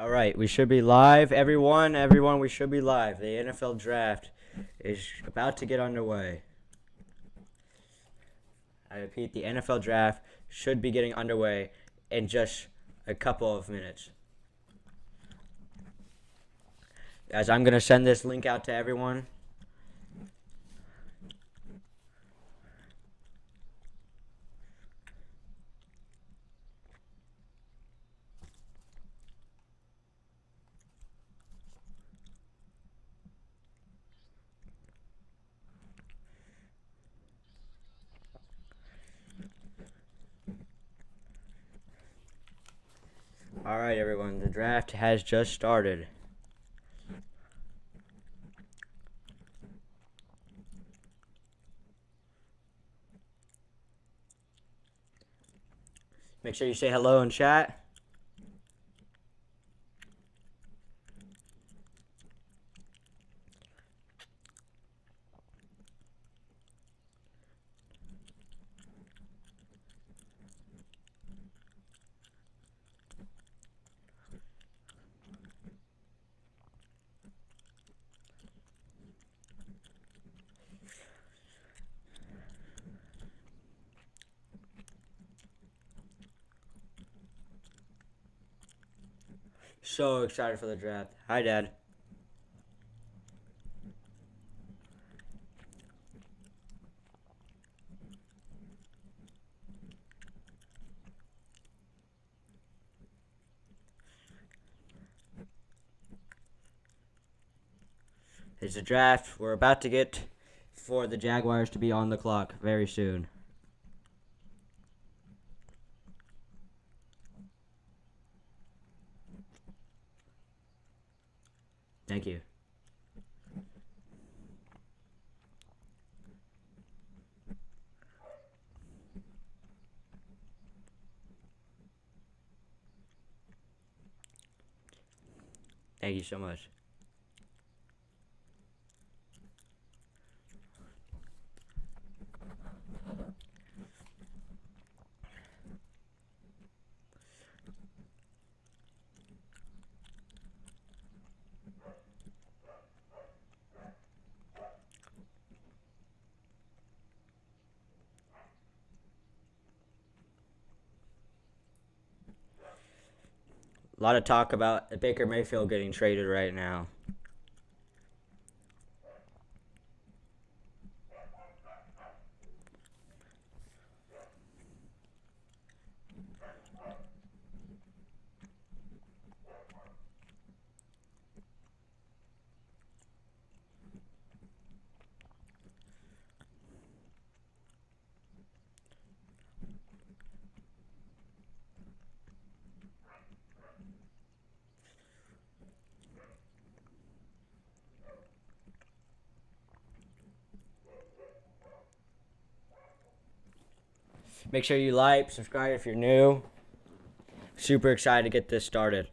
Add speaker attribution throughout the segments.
Speaker 1: All right, we should be live. Everyone, we should be live. The NFL draft is about to get underway. I repeat, the NFL draft should be getting underway in just a couple of minutes. As I'm going to send this link out to everyone. All right, everyone, the draft has just started. Make sure you say hello in chat. So excited for the draft. Hi, Dad. It's a draft. We're about to get for the Jaguars to be on the clock very soon. Thank you. Thank you so much. A lot of talk about Baker Mayfield getting traded right now. Make sure you like, subscribe if you're new. Super excited to get this started.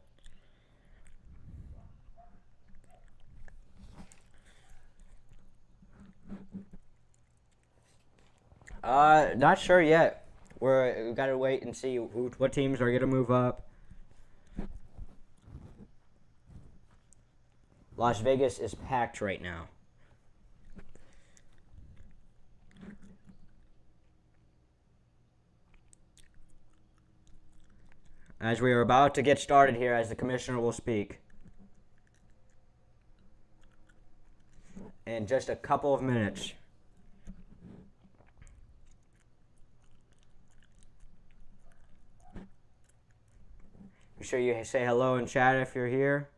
Speaker 1: Not sure yet. We gotta wait and see what teams are gonna move up. Las Vegas is packed right now. As we are about to get started here, as the commissioner will speak. In just a couple of minutes. Be sure you say hello in chat if you're here.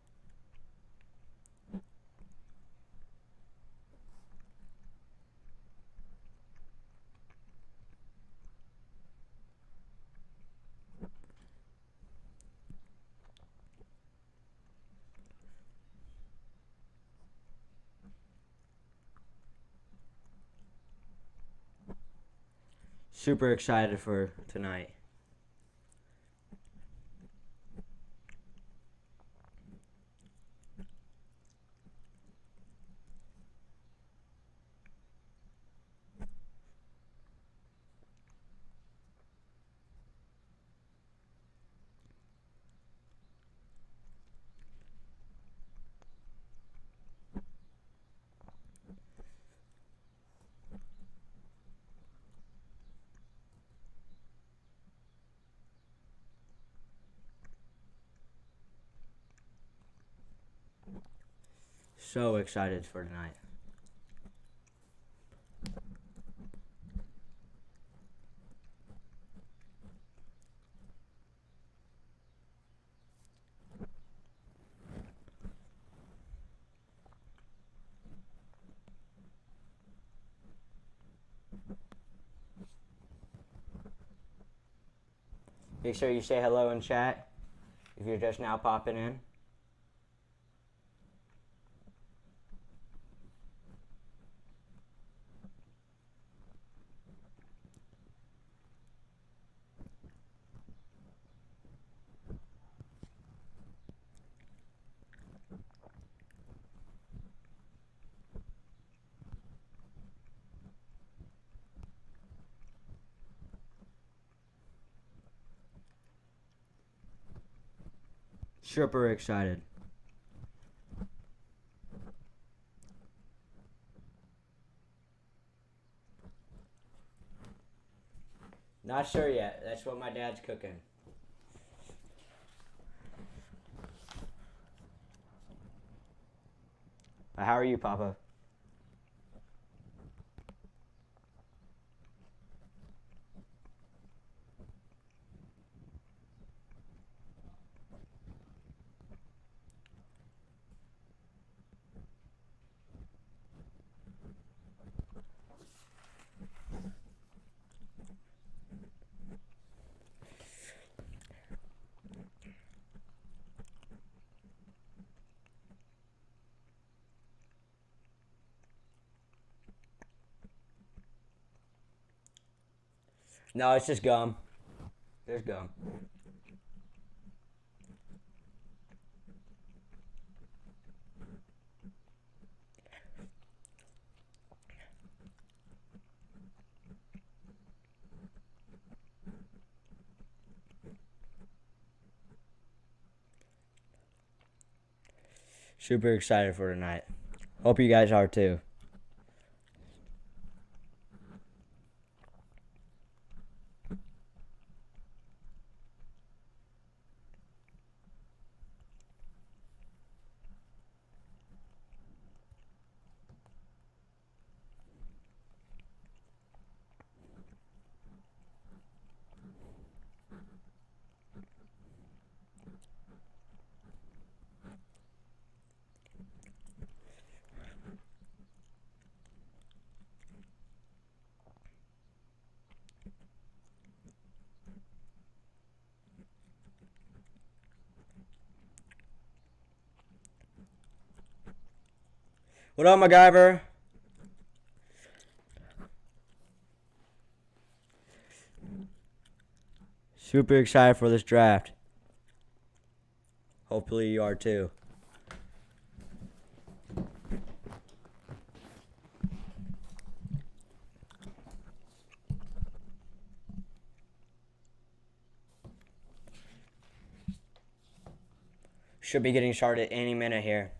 Speaker 1: Super excited for tonight. So excited for tonight. Make sure you say hello in chat if you're just now popping in. Super excited. Not sure yet. That's what my dad's cooking. How are you, Papa? No, it's just gum. There's gum. Super excited for tonight. Hope you guys are too. What up, MacGyver? Super excited for this draft. Hopefully you are too. Should be getting started any minute here.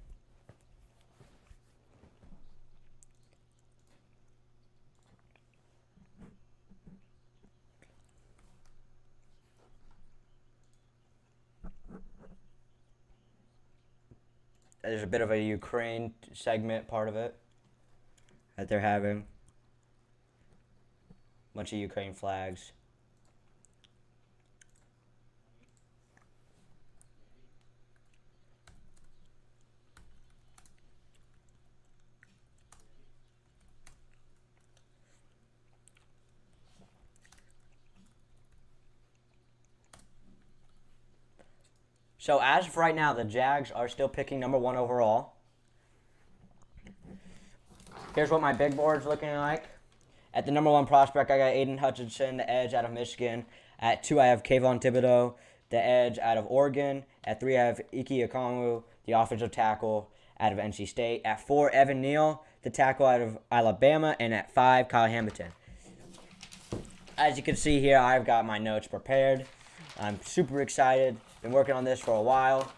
Speaker 1: There's a bit of a Ukraine segment part of it that they're having. Bunch of Ukraine flags. So as of right now, the Jags are still picking number 1 overall. Here's what my big board's looking like. At the number 1 prospect, I got Aden Hutchinson, the edge out of Michigan. At 2, I have Kayvon Thibodeau, the edge out of Oregon. At 3, I have Ike Ekwonu, the offensive tackle out of NC State. At 4, Evan Neal, the tackle out of Alabama. And at 5, Kyle Hamilton. As you can see here, I've got my notes prepared. I'm super excited. Been working on this for a while.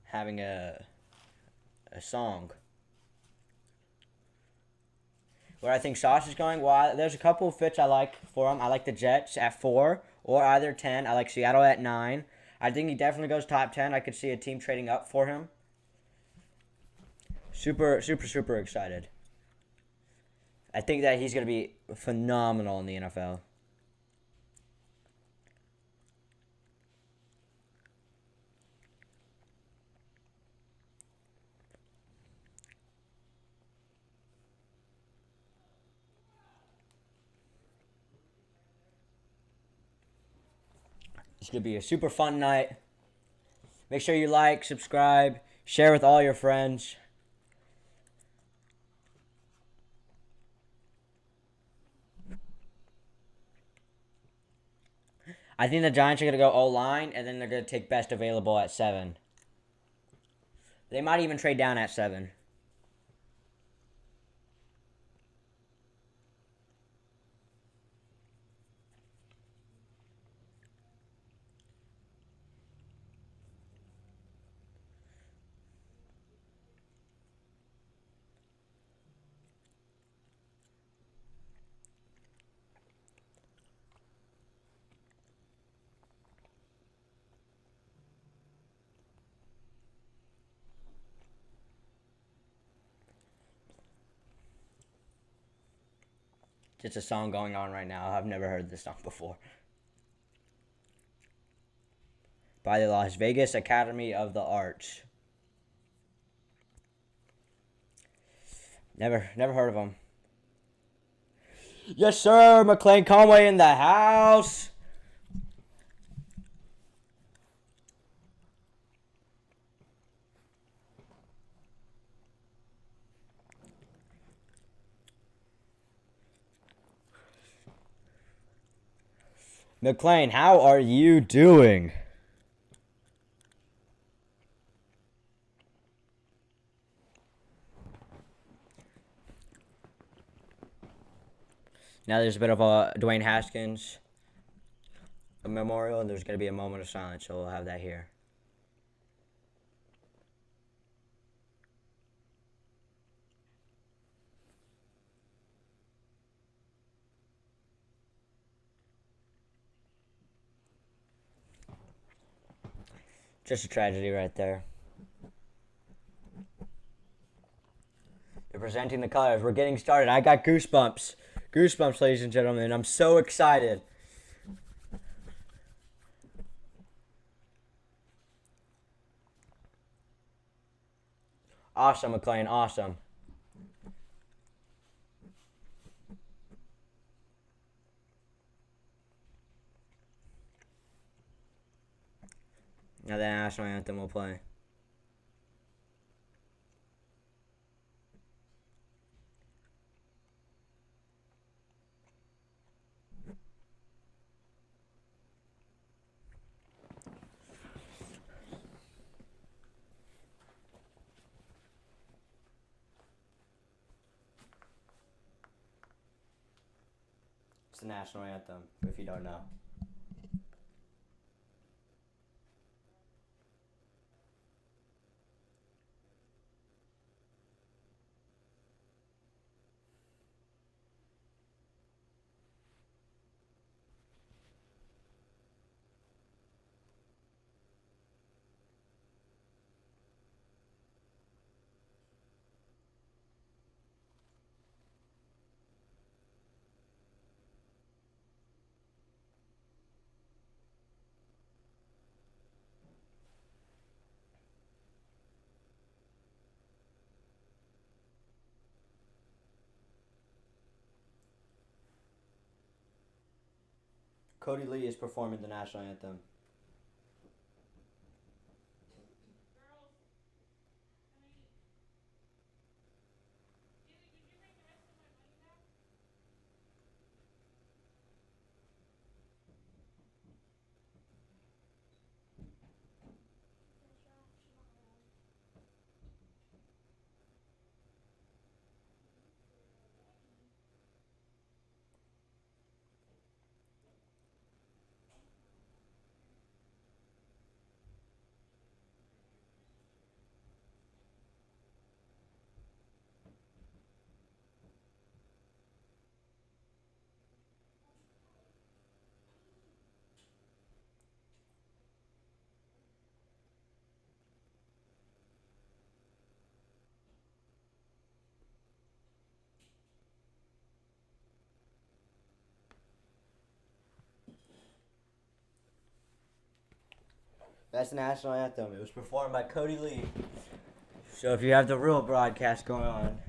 Speaker 1: having a song. Where I think Sauce is going, well, there's a couple of fits I like for him. I like the Jets at 4 or either 10. I like Seattle at 9. I think he definitely goes top 10. I could see a team trading up for him. Super, super, super excited. I think that he's going to be phenomenal in the NFL. It's going to be a super fun night. Make sure you like, subscribe, share with all your friends. I think the Giants are going to go O-line, and then they're going to take best available at 7. They might even trade down at 7. Just a song going on right now. I've never heard this song before. By the Las Vegas Academy of the Arts. Never heard of them. Yes, sir. McLean Conway in the house. McLean, how are you doing? Now there's a bit of a Dwayne Haskins memorial, and there's going to be a moment of silence, so we'll have that here. Just a tragedy right there. They're presenting the colors. We're getting started. I got goosebumps. Goosebumps, ladies and gentlemen. I'm so excited. Awesome, McLean. Awesome. Now the national anthem will play. It's the national anthem, if you don't know. Cody Lee is performing the national anthem. That's the national anthem. It was performed by Cody Lee. So if you have the real broadcast going on.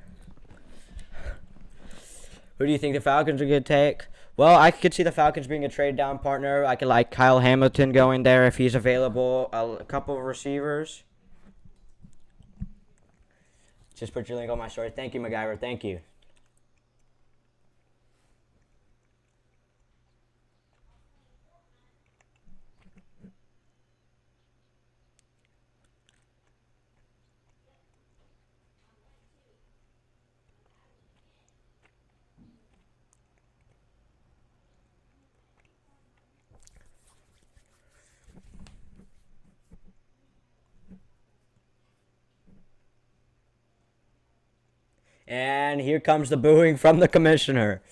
Speaker 1: Who do you think the Falcons are going to take? Well, I could see the Falcons being a trade down partner. I could like Kyle Hamilton going there if he's available. A couple of receivers. Just put your link on my story. Thank you, MacGyver. Thank you. And here comes the booing from the commissioner.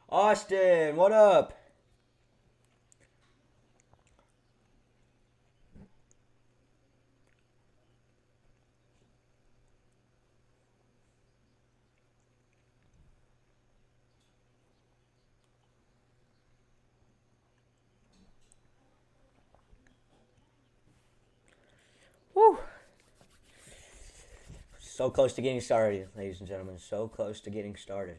Speaker 1: Austin, what up? Woo. So close to getting started, ladies and gentlemen. So close to getting started.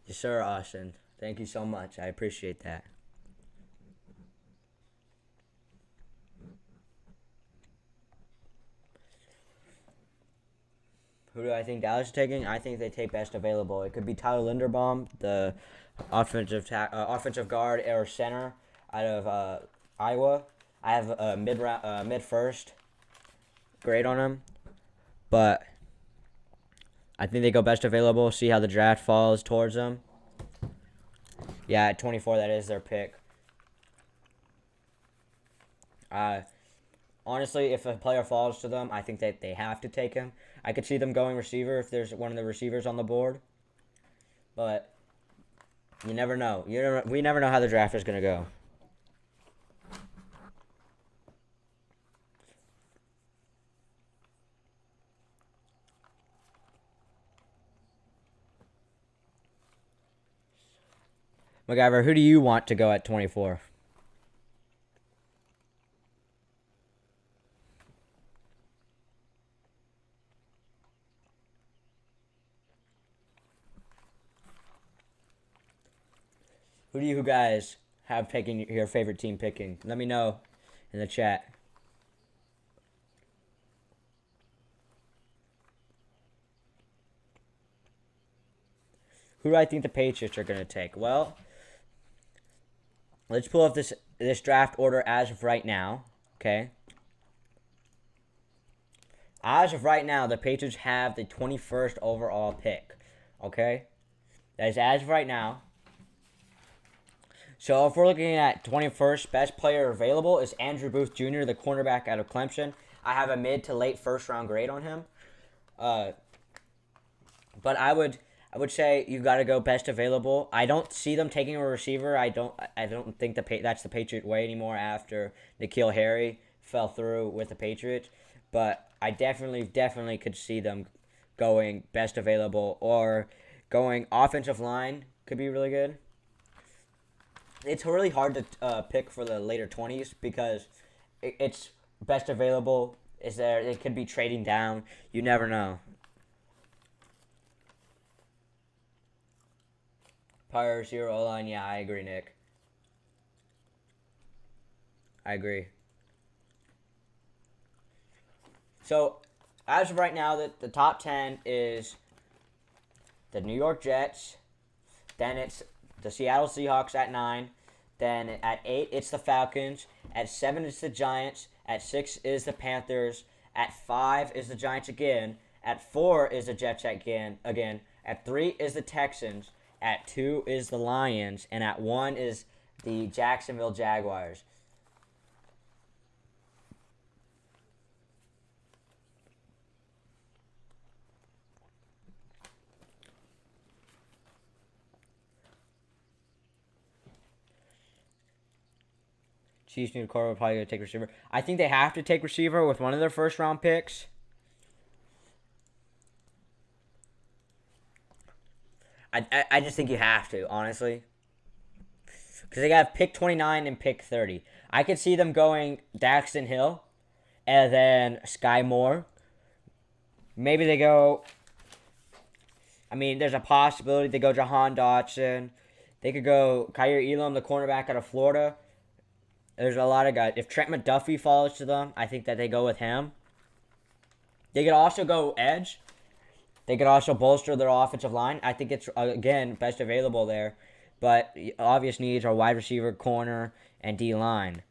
Speaker 1: Yes, sir, Austin. Thank you so much. I appreciate that. Who do I think Dallas is taking? I think they take best available. It could be Tyler Linderbaum, the offensive guard or center out of Iowa. I have a mid first grade on him, but I think they go best available. See how the draft falls towards them. Yeah, at 24, that is their pick. Honestly, if a player falls to them, I think that they have to take him. I could see them going receiver if there's one of the receivers on the board. But you never know. We never know how the draft is going to go. MacGyver, who do you want to go at 24? Who do you guys have picking your favorite team picking? Let me know in the chat. Who do I think the Patriots are going to take? Well, let's pull up this draft order as of right now, okay? As of right now, the Patriots have the 21st overall pick, okay? That is as of right now. So if we're looking at 21st, best player available is Andrew Booth Jr., the cornerback out of Clemson. I have a mid to late first round grade on him. But I would say you got to go best available. I don't see them taking a receiver. I don't think that's the Patriot way anymore after N'Keal Harry fell through with the Patriots. But I definitely could see them going best available or going offensive line could be really good. It's really hard to pick for the later 20s because it's best available. Is there? It could be trading down. You never know. Power zero O-line. Yeah, I agree, Nick. I agree. So, as of right now, the top 10 is the New York Jets. Then it's the Seattle Seahawks at 9. Then at 8, it's the Falcons. At 7 is the Giants. At 6 is the Panthers. At 5 is the Giants again. At 4 is the Jets again. At 3 is the Texans. At 2 is the Lions. And at 1 is the Jacksonville Jaguars. Chiefs need a quarterback, probably going to take receiver. I think they have to take receiver with one of their first-round picks. I just think you have to, honestly. Because they got pick 29 and pick 30. I could see them going Daxton Hill and then Sky Moore. Maybe they go... I mean, there's a possibility they go Jahan Dotson. They could go Kyer Elam, the cornerback out of Florida. There's a lot of guys. If Trent McDuffie falls to them, I think that they go with him. They could also go edge. They could also bolster their offensive line. I think it's, again, best available there. But obvious needs are wide receiver, corner, and D-line.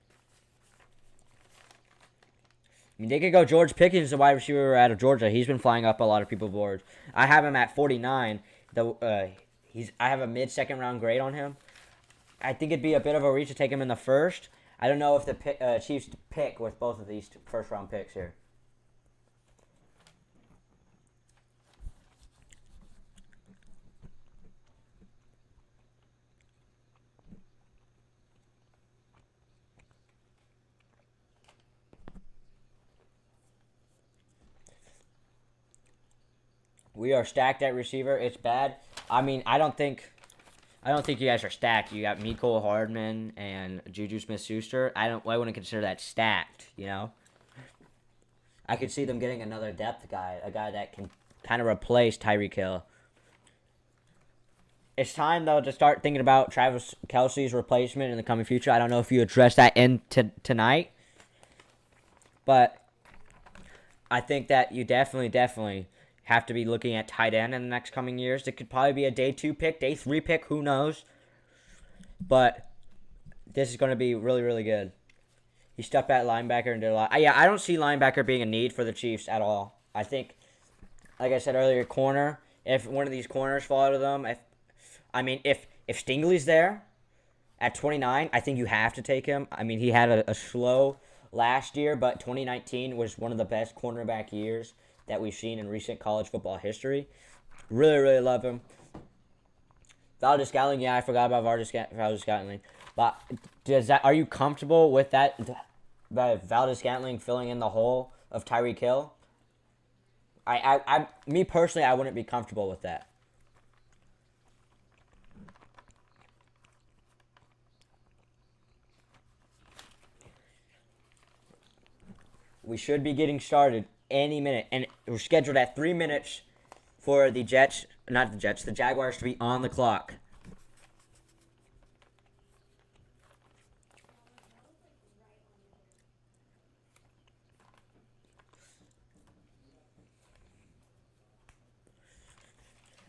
Speaker 1: I mean, they could go George Pickens, the wide receiver out of Georgia. He's been flying up a lot of people's boards. I have him at 49. I have a mid-second round grade on him. I think it'd be a bit of a reach to take him in the first. I don't know if the Chiefs pick with both of these first-round picks here. We are stacked at receiver. It's bad. I mean, I don't think you guys are stacked. You got Mecole Hardman and Juju Smith-Schuster. I wouldn't consider that stacked, you know? I could see them getting another depth guy, a guy that can kind of replace Tyreek Hill. It's time, though, to start thinking about Travis Kelce's replacement in the coming future. I don't know if you addressed that tonight, but I think that you definitely have to be looking at tight end in the next coming years. It could probably be a day 2 pick, day 3 pick, who knows? But this is going to be really, really good. He stepped at linebacker and did a lot. I don't see linebacker being a need for the Chiefs at all. I think, like I said earlier, corner, if one of these corners fall to them, if Stingley's there at 29, I think you have to take him. I mean, he had a slow last year, but 2019 was one of the best cornerback years that we've seen in recent college football history. Really, really love him. Valdez-Scantling, I forgot about Valdez-Scantling. But are you comfortable with that Valdez-Scantling filling in the hole of Tyreek Hill? Me personally, I wouldn't be comfortable with that. We should be getting started any minute, and we're scheduled at 3 minutes for the Jaguars to be on the clock.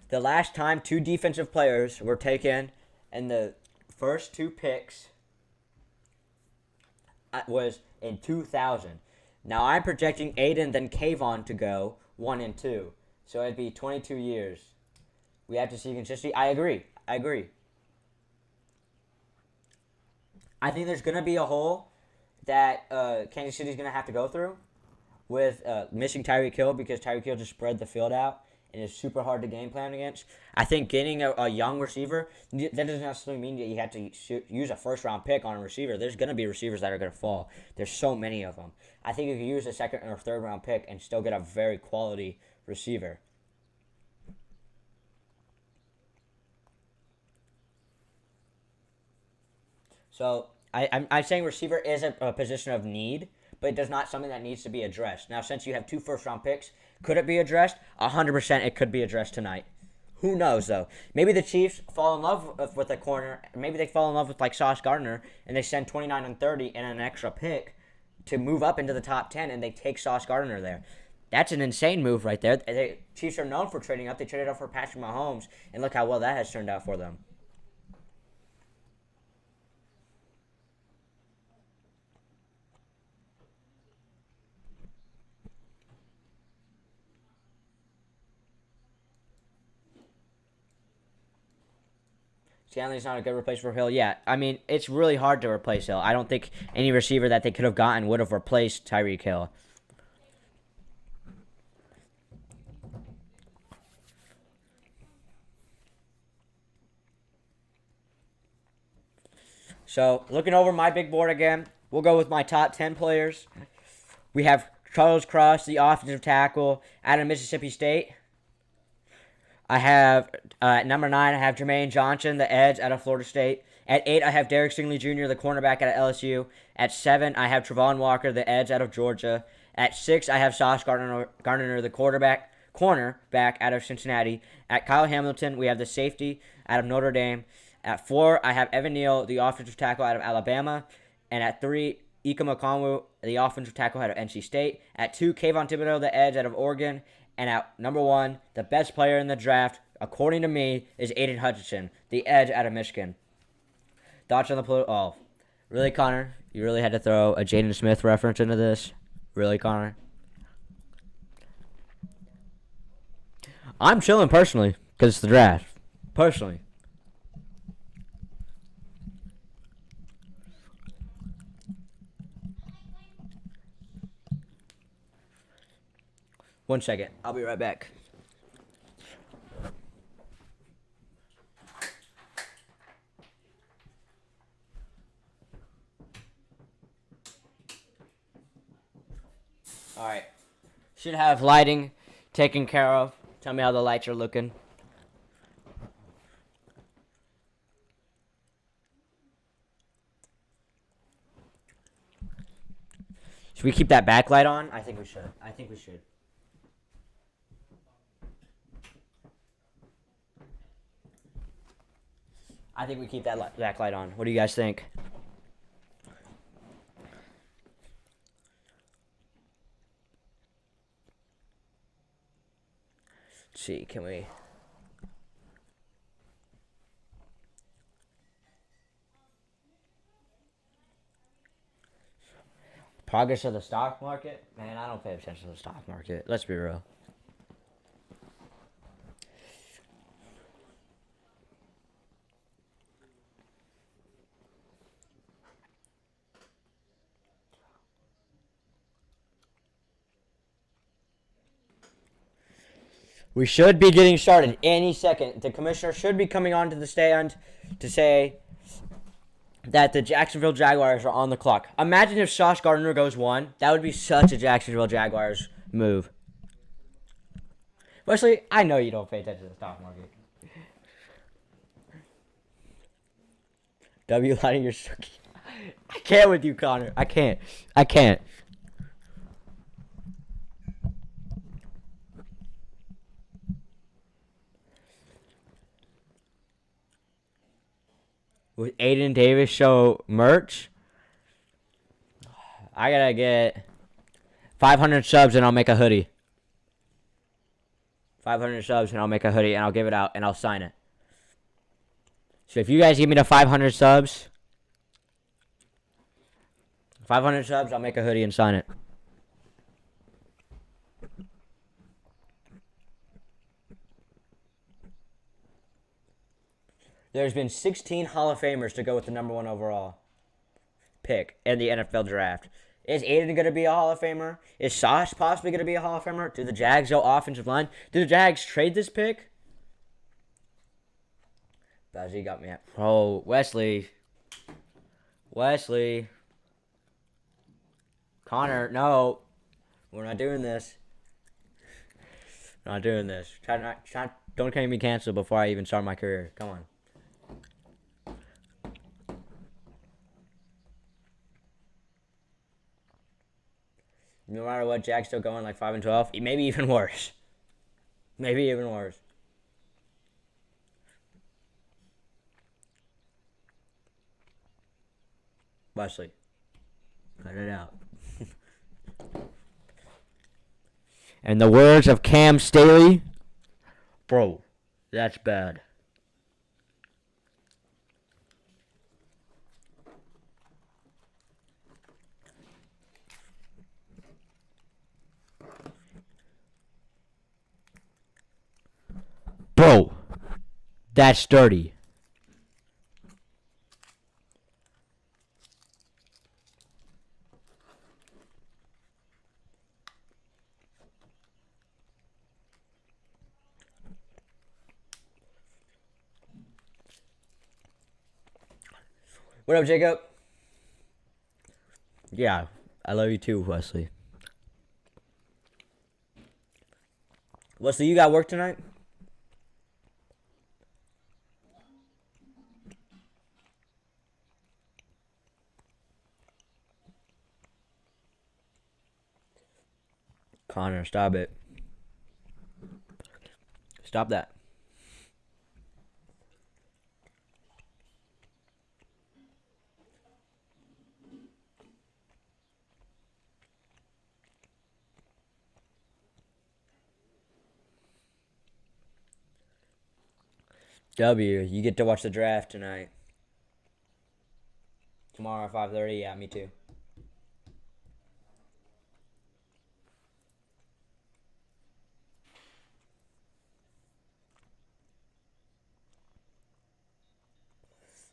Speaker 1: The last time 2 defensive players were taken in the first 2 picks was in 2000. Now I'm projecting Aden then Kayvon to go 1 and 2. So it'd be 22 years. We have to see consistency. I agree. I think there's going to be a hole that Kansas City's going to have to go through with missing Tyreek Hill, because Tyreek Hill just spread the field out and is super hard to game plan against. I think getting a young receiver, that doesn't necessarily mean that you have to use a first-round pick on a receiver. There's going to be receivers that are going to fall. There's so many of them. I think you can use a second or third-round pick and still get a very quality receiver. So I'm saying receiver is a position of need, but it does not something that needs to be addressed. Now, since you have 2 first-round picks, could it be addressed? 100% it could be addressed tonight. Who knows, though? Maybe the Chiefs fall in love with a corner. Maybe they fall in love with, like, Sauce Gardner, and they send 29 and 30 and an extra pick to move up into the top 10, and they take Sauce Gardner there. That's an insane move right there. The Chiefs are known for trading up. They traded up for Patrick Mahomes, and look how well that has turned out for them. Stanley's not a good replacement for Hill. Yeah, I mean, it's really hard to replace Hill. I don't think any receiver that they could have gotten would have replaced Tyreek Hill. So, looking over my big board again, we'll go with my top 10 players. We have Charles Cross, the offensive tackle out of Mississippi State. I have, at number 9, I have Jermaine Johnson, the edge out of Florida State. At 8, I have Derek Stingley Jr., the cornerback out of LSU. At 7, I have Travon Walker, the edge out of Georgia. At 6, I have Sauce Gardner, the cornerback out of Cincinnati. At Kyle Hamilton, we have the safety out of Notre Dame. At 4, I have Evan Neal, the offensive tackle out of Alabama. And at 3, Ika Makonwu, the offensive tackle out of NC State. At 2, Kayvon Thibodeau, the edge out of Oregon. And at number 1, the best player in the draft, according to me, is Aden Hutchinson, the edge out of Michigan. Thoughts on the play? Oh, really, Connor? You really had to throw a Jaden Smith reference into this? Really, Connor? I'm chilling personally because it's the draft. Personally. One second. I'll be right back. All right. Should have lighting taken care of. Tell me how the lights are looking. Should we keep that backlight on? I think we should. I think we keep that backlight on. What do you guys think? Let's see, can we... Progress of the stock market? Man, I don't pay attention to the stock market. Let's be real. We should be getting started any second. The commissioner should be coming onto the stand to say that the Jacksonville Jaguars are on the clock. Imagine if Sauce Gardner goes 1. That would be such a Jacksonville Jaguars move. Wesley, I know you don't pay attention to the stock market. W lighting your... I can't with you, Connor. I can't. With Aden Davis show merch, I gotta get 500 subs and I'll make a hoodie. 500 subs and I'll make a hoodie and I'll give it out and I'll sign it. So if you guys give me the 500 subs, I'll make a hoodie and sign it. There's been 16 Hall of Famers to go with the number 1 overall pick in the NFL draft. Is Aden going to be a Hall of Famer? Is Sauce possibly going to be a Hall of Famer? Do the Jags go offensive line? Do the Jags trade this pick? Bazzi got me at... Oh, Wesley. Connor, no. We're not doing this. Don't get me canceled before I even start my career. Come on. No matter what, Jack's still going like 5-12. Maybe even worse. Wesley, cut it out. In the words of Cam Staley, bro, that's bad. Bro, that's dirty. What up, Jacob? Yeah, I love you too, Wesley. Wesley, you got work tonight? Connor, stop it. Stop that. W, you get to watch the draft tonight. Tomorrow at 5:30. Yeah, me too.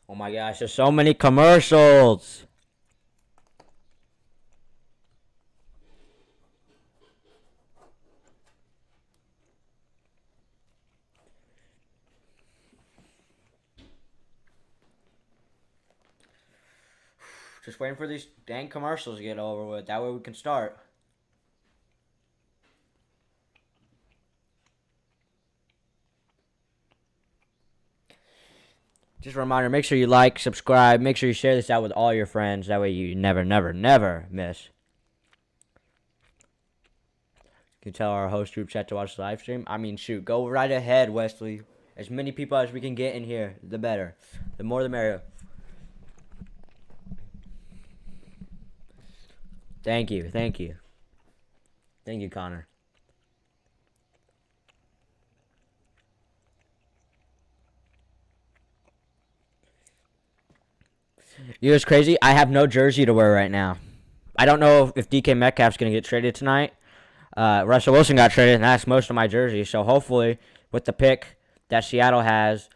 Speaker 1: Oh my gosh, there's so many commercials. Just waiting for these dang commercials to get over with. That way we can start. Just a reminder, make sure you like, subscribe, make sure you share this out with all your friends. That way you never, never, never miss. You can tell our host group chat to watch the live stream. I mean, shoot, go right ahead, Wesley. As many people as we can get in here, the better. The more the merrier. Thank you, thank you. Thank you, Connor. You know what's crazy? I have no jersey to wear right now. I don't know if DK Metcalf's going to get traded tonight. Russell Wilson got traded, and that's most of my jerseys. So hopefully, with the pick that Seattle has,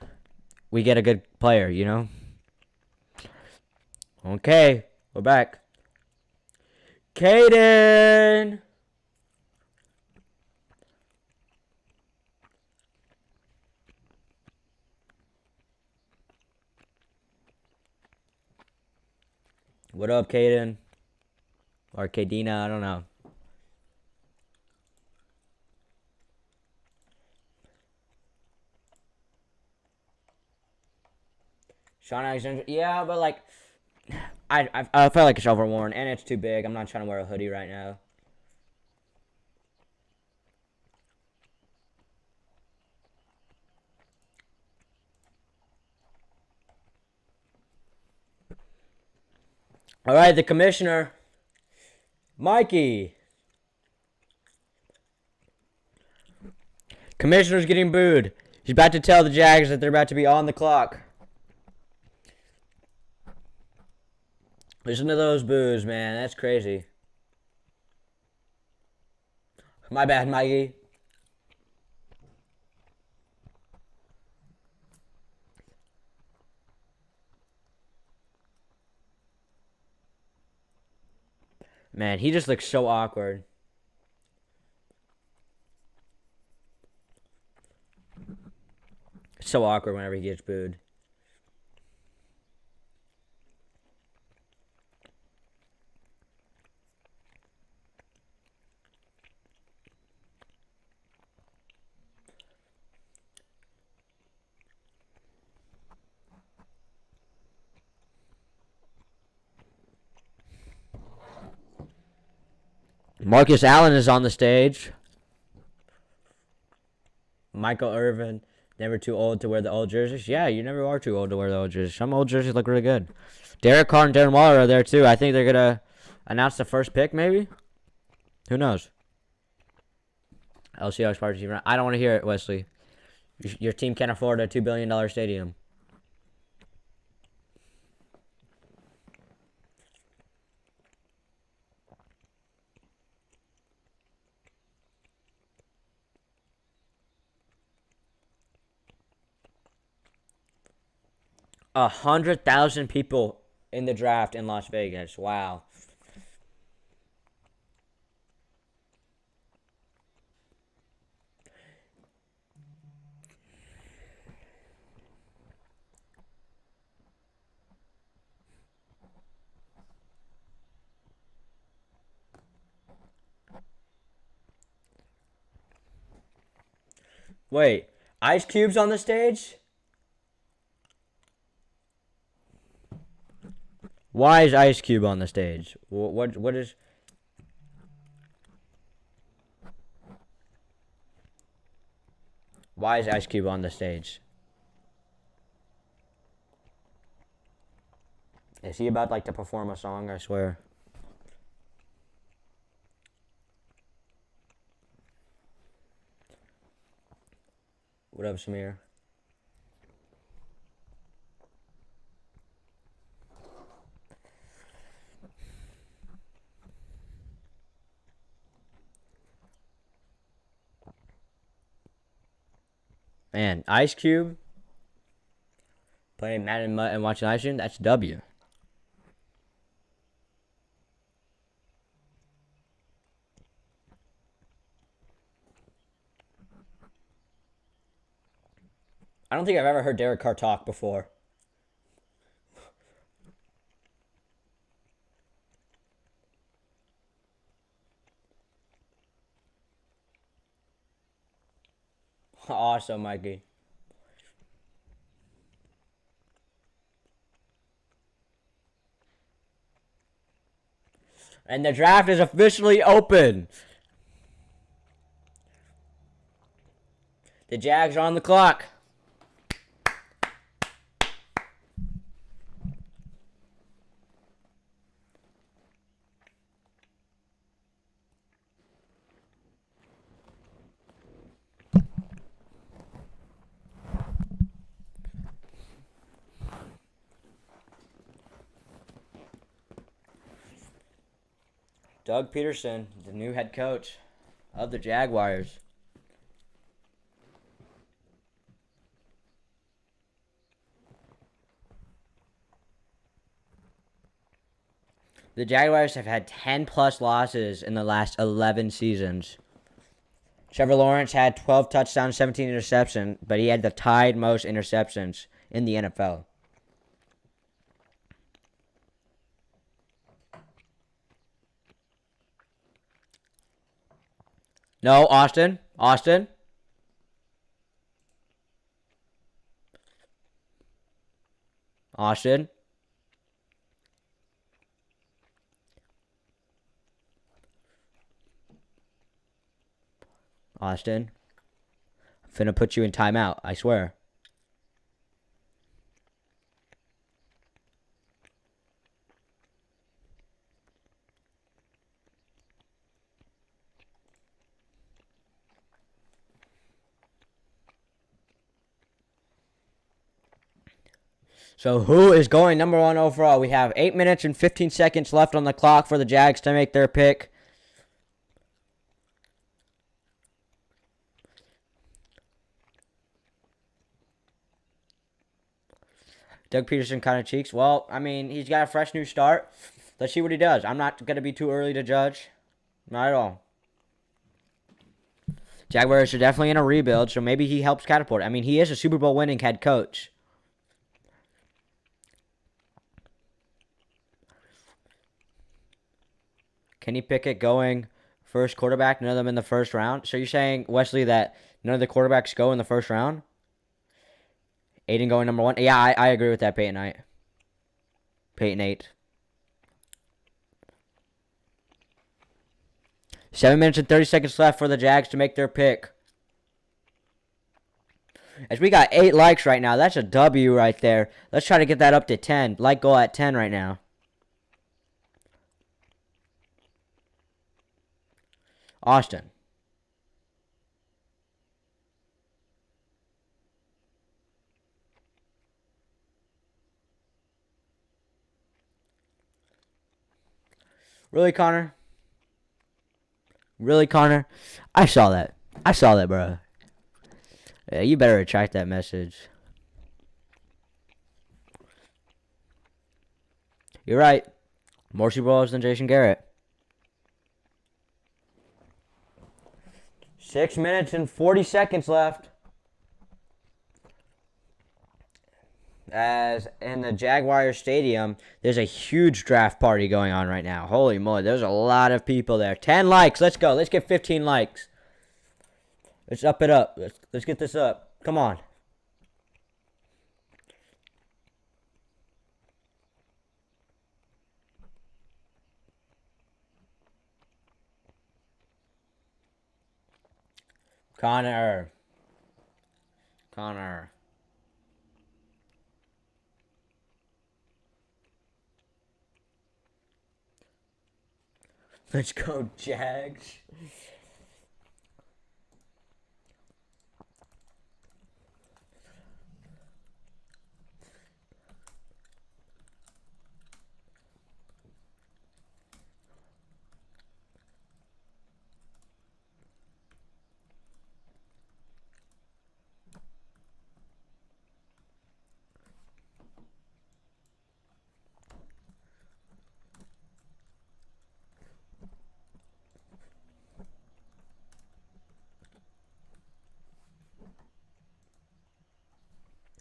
Speaker 1: we get a good player, you know? Okay, we're back. Caden! What up, Caden? Or Kadena, I don't know. Sean Alexander, yeah, but like, I feel like it's overworn and it's too big. I'm not trying to wear a hoodie right now. All right, the commissioner, Mikey. Commissioner's getting booed. He's about to tell the Jags that they're about to be on the clock. Listen to those boos, man. That's crazy. My bad, Mikey. Man, he just looks so awkward. It's so awkward whenever he gets booed. Marcus Allen is on the stage. Michael Irvin, never too old to wear the old jerseys. Yeah, you never are too old to wear the old jerseys. Some old jerseys look really good. Derek Carr and Darren Waller are there too. I think they're gonna announce the first pick, maybe. Who knows? LCO's part of the team. I don't want to hear it, Wesley. Your team can't afford a $2 billion stadium. A 100,000 people in the draft in Las Vegas. Wow. Wait, Ice Cube's on the stage? Why is Ice Cube on the stage? What is... Why is Ice Cube on the stage? Is he about, like, to perform a song? I swear. What up, Samir? Man, Ice Cube playing Madden Mutt and watching Ice Cream, that's W. I don't think I've ever heard Derek Carr talk before. Awesome, Mikey. And the draft is officially open. The Jags are on the clock. Doug Peterson, the new head coach of the Jaguars. The Jaguars have had 10-plus losses in the last 11 seasons. Trevor Lawrence had 12 touchdowns, 17 interceptions, but he had the tied most interceptions in the NFL. No, Austin. Austin. Austin. Austin. I'm finna put you in timeout, I swear. So who is going number 1 overall? We have 8 minutes and 15 seconds left on the clock for the Jags to make their pick. Doug Peterson kind of cheeks. Well, I mean, he's got a fresh new start. Let's see what he does. I'm not going to be too early to judge. Not at all. Jaguars are definitely in a rebuild, so maybe he helps catapult. I mean, he is a Super Bowl winning head coach. Kenny Pickett going first quarterback, none of them in the first round. So you're saying, Wesley, that none of the quarterbacks go in the first round? Aden going number 1? Yeah, I agree with that, Peyton 8. Peyton 8. 7 minutes and 30 seconds left for the Jags to make their pick. As we got 8 likes right now, that's a W right there. Let's try to get that up to 10. Like goal at 10 right now. Austin. Really, Connor? Really, Connor? I saw that. I saw that, bro. Yeah, you better retract that message. You're right. More Super Bowls than Jason Garrett. 6 minutes and 40 seconds left. As in the Jaguar Stadium, there's a huge draft party going on right now. Holy moly, there's a lot of people there. 10 likes. Let's go. Let's get 15 likes. Let's up it up. Let's get this up. Come on. Connor. Let's go, Jags.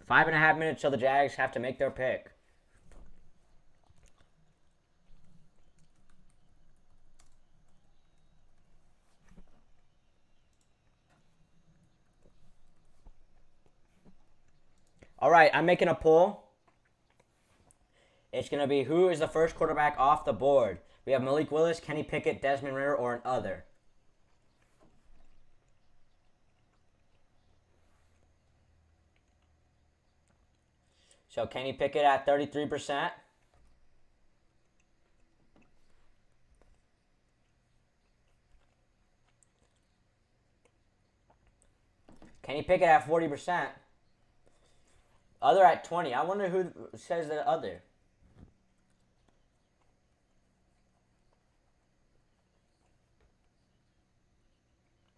Speaker 1: Five and a half minutes till the Jags have to make their pick. All right, I'm making a poll. It's going to be who is the first quarterback off the board. We have Malik Willis, Kenny Pickett, Desmond Ridder, or an other. So Kenny Pickett at 33%. Kenny Pickett at 40%. Other at 20. I wonder who says the other.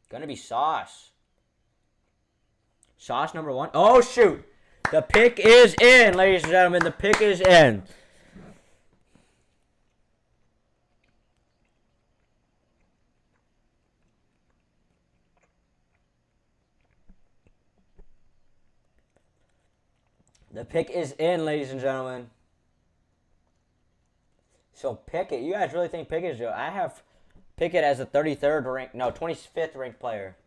Speaker 1: Gonna be Sauce. Sauce number one. Oh, shoot. The pick is in, ladies and gentlemen. The pick is in. The pick is in, ladies and gentlemen. So Pickett, you guys really think Pickett is Joe? I have Pickett as the 33rd ranked, no, 25th ranked player.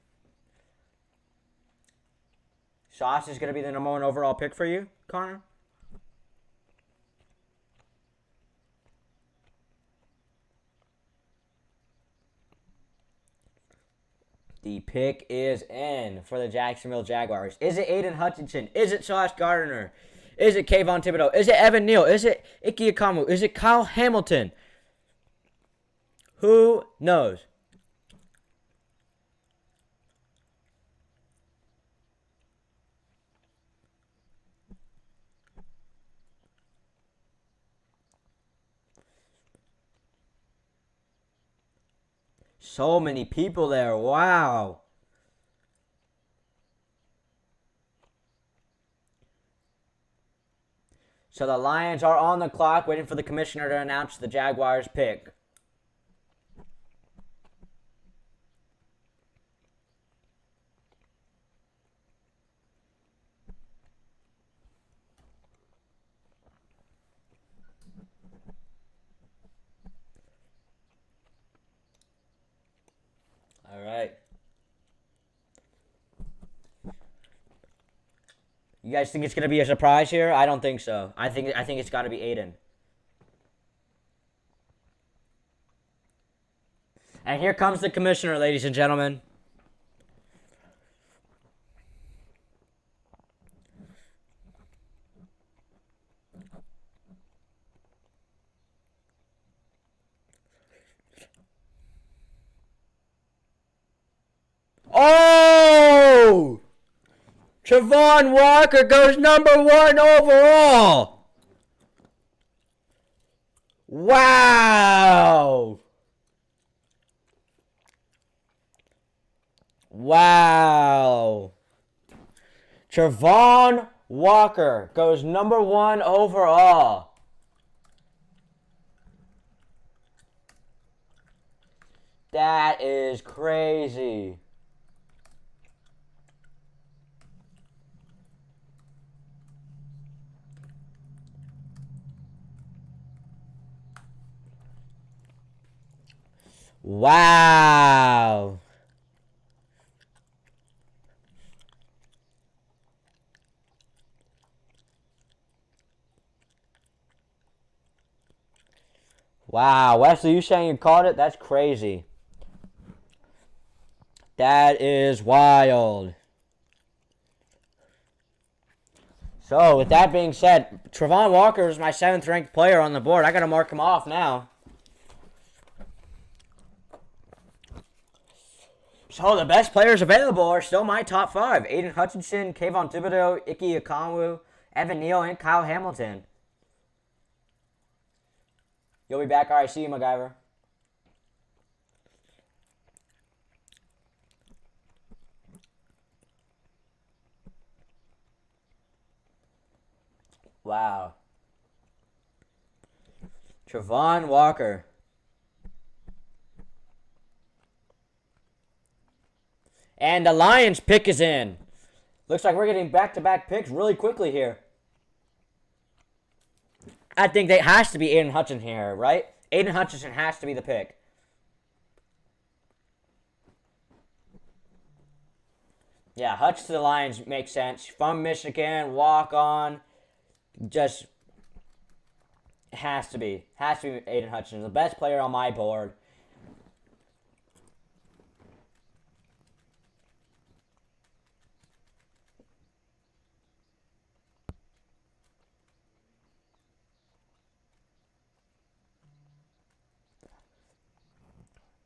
Speaker 1: Sauce is going to be the number one overall pick for you, Connor? The pick is in for the Jacksonville Jaguars. Is it Aden Hutchinson? Is it Sauce Gardner? Is it Kayvon Thibodeau? Is it Evan Neal? Is it Ike Akamu? Is it Kyle Hamilton? Who knows? So many people there. Wow. So the Lions are on the clock, waiting for the commissioner to announce the Jaguars pick. All right. You guys think it's gonna be a surprise here? I don't think so. I think it's got to be Aden. And here comes the commissioner, ladies and gentlemen. Oh! Travon Walker goes number one overall. Wow. Wow. Travon Walker goes number one overall. That is crazy. Wow. Wow, Wesley, you saying you caught it? That's crazy. That is wild. So, with that being said, Travon Walker is my 7th ranked player on the board. I got to mark him off now. So, the best players available are still my top 5. Aden Hutchinson, Kayvon Thibodeau, Ike Ekwonu, Evan Neal, and Kyle Hamilton. You'll be back. All right, see you, MacGyver. Wow. Travon Walker. And the Lions pick is in. Looks like we're getting back-to-back picks really quickly here. I think that has to be Aden Hutchinson here, right? Aden Hutchinson has to be the pick. Yeah, Hutch to the Lions makes sense. From Michigan, walk on. Just has to be. Has to be Aden Hutchinson. The best player on my board.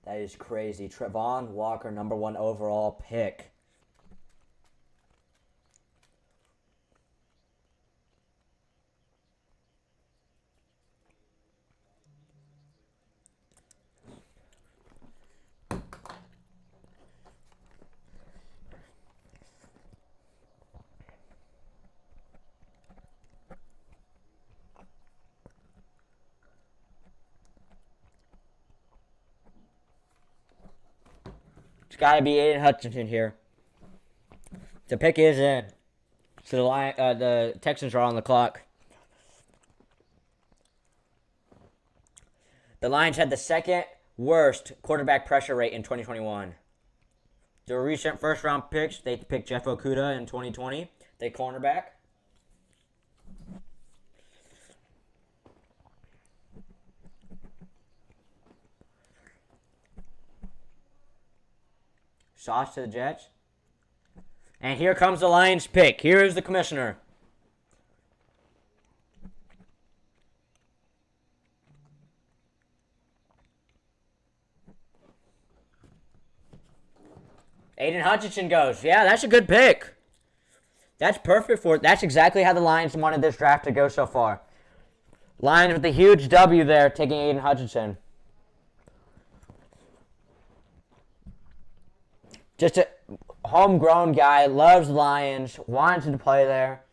Speaker 1: That is crazy. Travon Walker, number 1 overall pick. It's got to be Aden Hutchinson here. The pick is in. So the Texans are on the clock. The Lions had the 2nd worst quarterback pressure rate in 2021. The recent first-round picks, they picked Jeff Okudah in 2020. They cornerback. Sauce to the Jets. And here comes the Lions pick. Here is the commissioner. Aden Hutchinson goes. Yeah, that's a good pick. That's perfect for it. That's exactly how the Lions wanted this draft to go so far. Lions with a huge W there, taking Aden Hutchinson. Just a homegrown guy, loves Lions, wants to play there.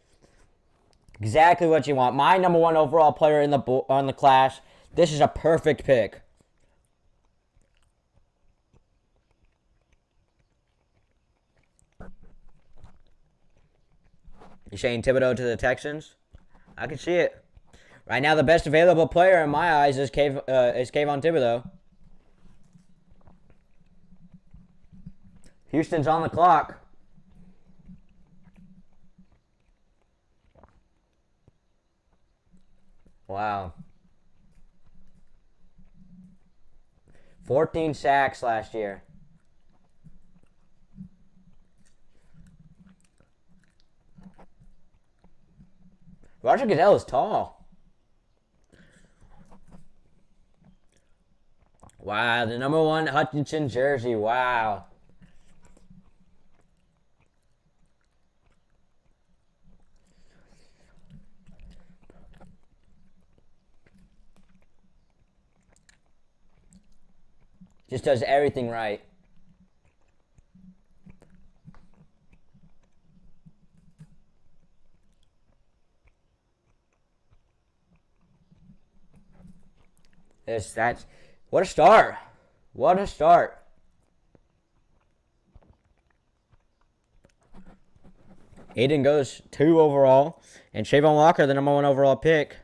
Speaker 1: Exactly what you want. My number 1 overall player on the class. This is a perfect pick. You saying Thibodeau to the Texans? I can see it. Right now, the best available player in my eyes is Kayvon Thibodeau. Houston's on the clock. Wow. 14 sacks last year. Roger Goodell is tall. Wow, the number 1 Hutchinson jersey. Wow. Just does everything right. What a start. What a start. Aden goes 2 overall. And Travon Walker, the number 1 overall pick.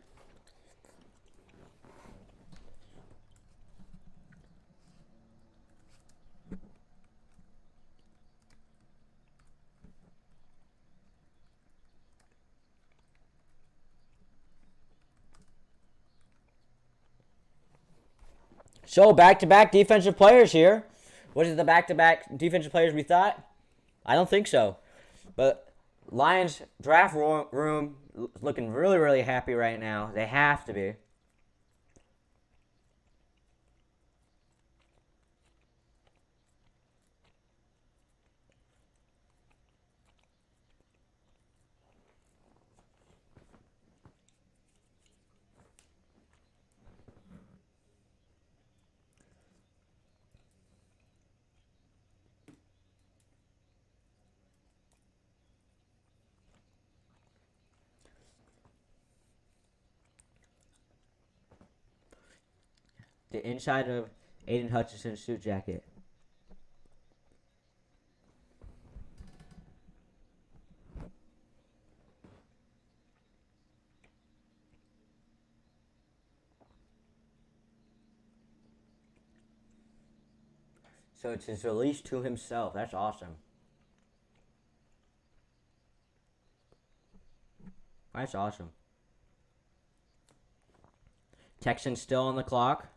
Speaker 1: So back-to-back defensive players here. Was it the back-to-back defensive players we thought? I don't think so. But Lions draft room looking really, really happy right now. They have to be. The inside of Aden Hutchinson's suit jacket. So it's his release to himself. That's awesome. That's awesome. Texans still on the clock.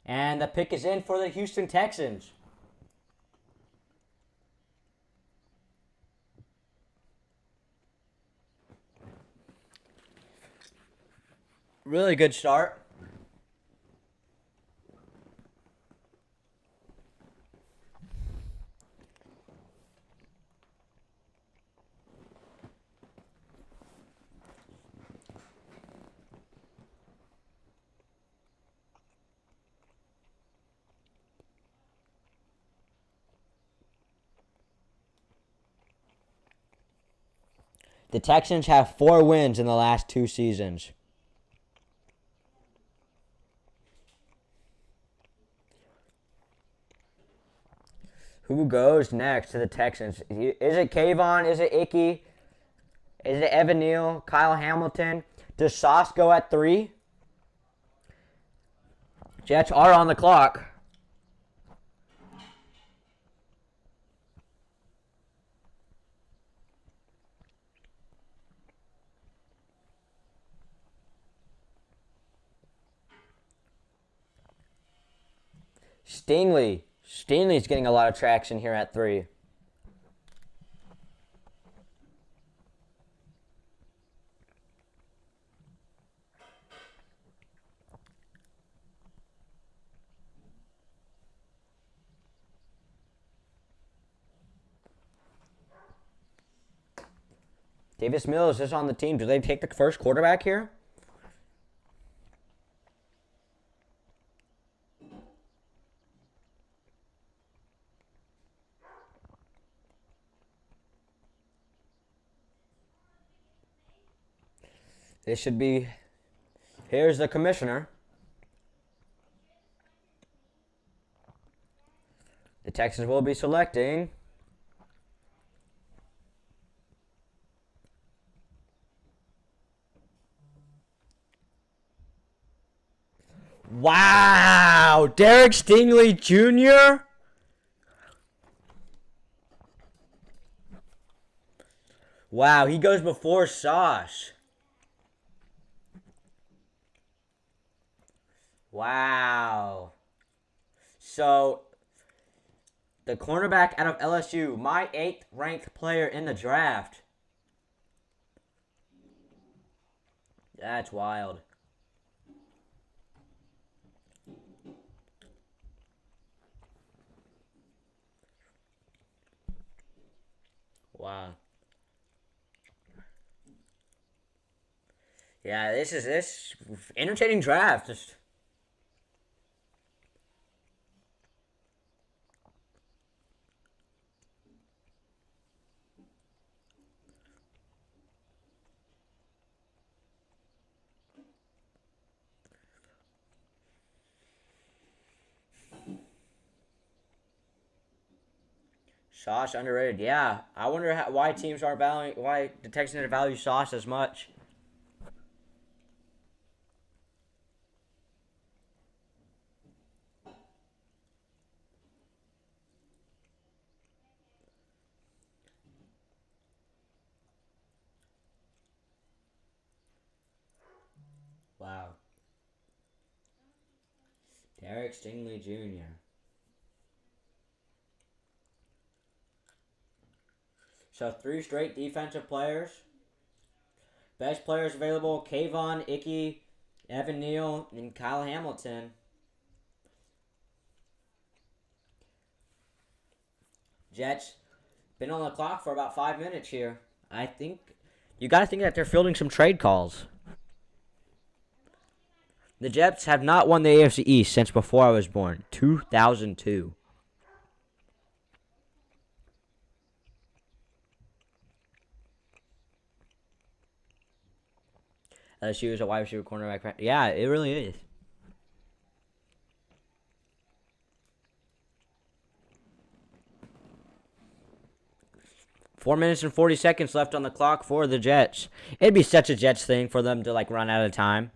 Speaker 1: And the pick is in for the Houston Texans. Really good start. The Texans have 4 wins in the last 2 seasons. Who goes next to the Texans? Is it Kayvon? Is it Icky? Is it Evan Neal? Kyle Hamilton? Does Sauce go at 3? Jets are on the clock. Stingley. Stingley's getting a lot of traction here at 3. Davis Mills is on the team. Do they take the first quarterback here? This should be... Here's the commissioner. The Texans will be selecting... Wow! Derek Stingley Jr.? Wow, he goes before Sauce. Wow. So, the cornerback out of LSU, my 8th ranked player in the draft. That's wild. Wow. Yeah, this entertaining draft. Just Sauce underrated. Yeah, I wonder why teams aren't valuing, why the Texans value Sauce as much. Wow. Derek Stingley Jr. So 3 straight defensive players. Best players available: Kayvon, Icky, Evan Neal, and Kyle Hamilton. Jets been on the clock for about 5 minutes here. I think you got to think that they're fielding some trade calls. The Jets have not won the AFC East since before I was born, 2002. LSU is a wide receiver cornerback. Yeah, it really is. Four minutes and 40 seconds left on the clock for the Jets. It'd be such a Jets thing for them to run out of time.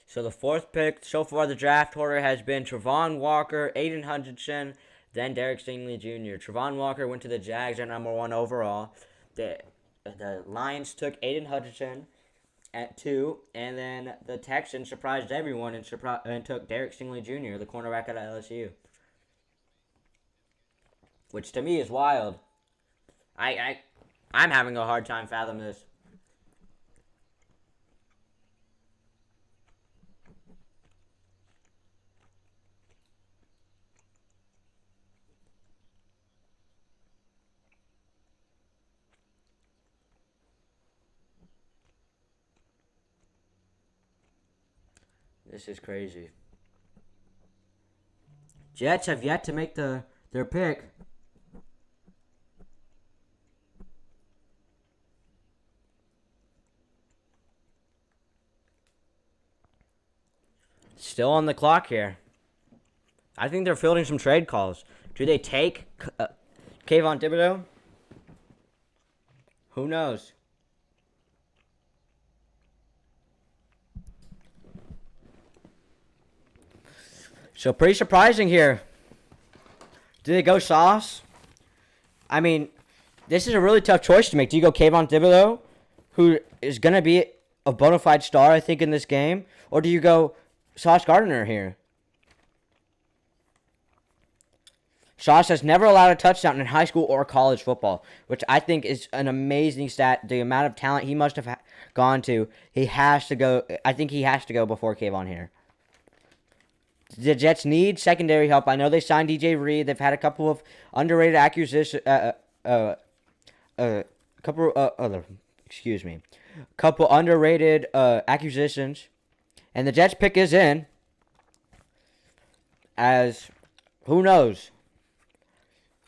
Speaker 1: So the 4th pick so far the draft order has been Travon Walker, Aden Hutchinson, then Derek Stingley Jr. Travon Walker went to the Jags at number 1 overall. The Lions took Aden Hutchinson at 2, and then the Texans surprised everyone and took Derek Stingley Jr., the cornerback out of LSU. Which to me is wild. I'm having a hard time fathoming this. This is crazy. Jets have yet to make their pick. Still on the clock here. I think they're fielding some trade calls. Do they take Kayvon Thibodeau? Who knows? So pretty surprising here. Do they go Sauce? I mean, this is a really tough choice to make. Do you go Kayvon Thibodeau, who is going to be a bona fide star, I think, in this game? Or do you go Sauce Gardner here? Sauce has never allowed a touchdown in high school or college football, which I think is an amazing stat. The amount of talent he must have gone to, he has to go. I think he has to go before Kayvon here. The Jets need secondary help. I know they signed DJ Reed. They've had a couple of underrated acquisitions. Couple underrated acquisitions, and the Jets pick is in. As who knows?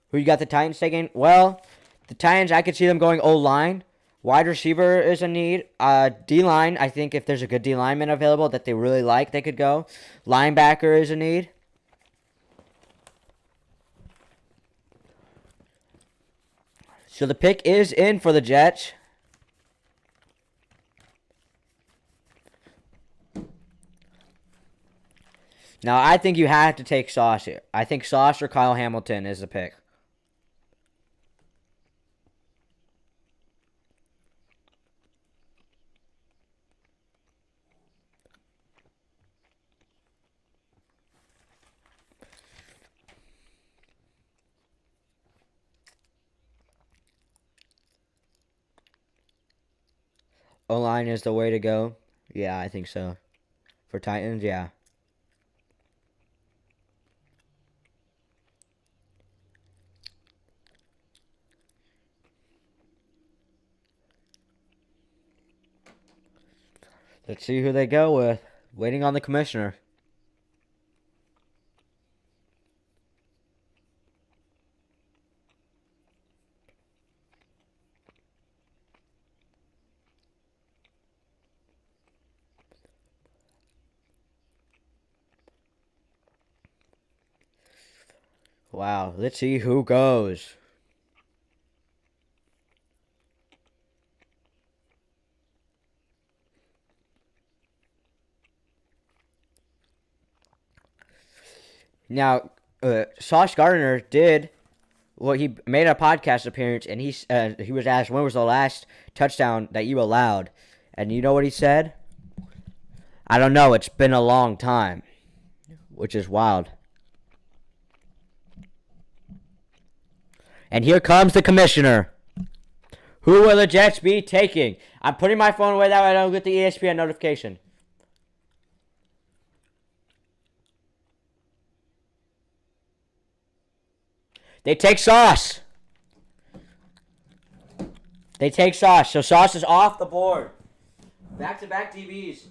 Speaker 1: Who you got the Titans taking? Well, the Titans, I could see them going O-line. Wide receiver is a need. D-line, I think if there's a good D-lineman available that they really like, they could go. Linebacker is a need. So the pick is in for the Jets. Now, I think you have to take Sauce here. I think Sauce or Kyle Hamilton is the pick. O-line is the way to go. Yeah, I think so. For Titans, yeah. Let's see who they go with. Waiting on the commissioner. Wow, let's see who goes. Now, Sauce Gardner did. Well, he made a podcast appearance, and he was asked when was the last touchdown that you allowed, and you know what he said? I don't know. It's been a long time, which is wild. And here comes the commissioner. Who will the Jets be taking? I'm putting my phone away that way I don't get the ESPN notification. They take Sauce. They take Sauce. So Sauce is off the board. Back-to-back DBs.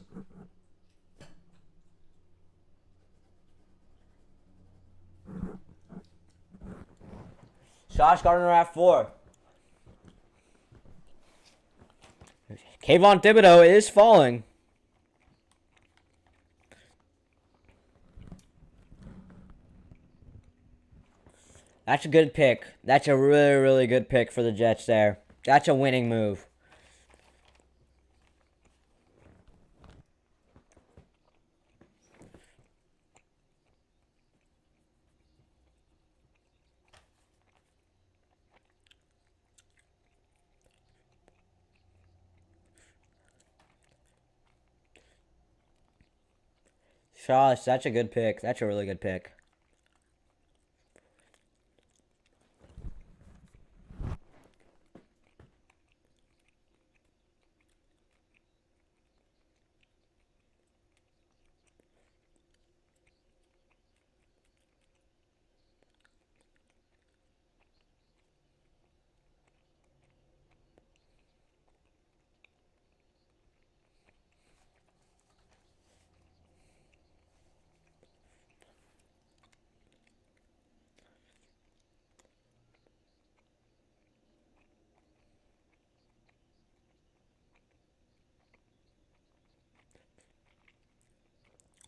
Speaker 1: Sauce Gardner at 4. Kayvon Thibodeau is falling. That's a good pick. That's a really, really good pick for the Jets there. That's a winning move. Sauce, that's a good pick. That's a really good pick.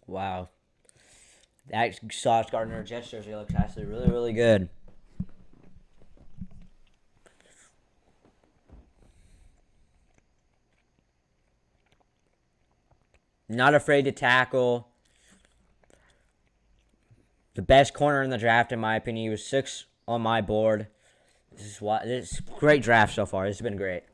Speaker 1: Wow. That Sauce Gardner Jets jersey looks actually really, really good. Not afraid to tackle. The best corner in the draft, in my opinion. He was 6 on my board. This is great draft so far. This has been great.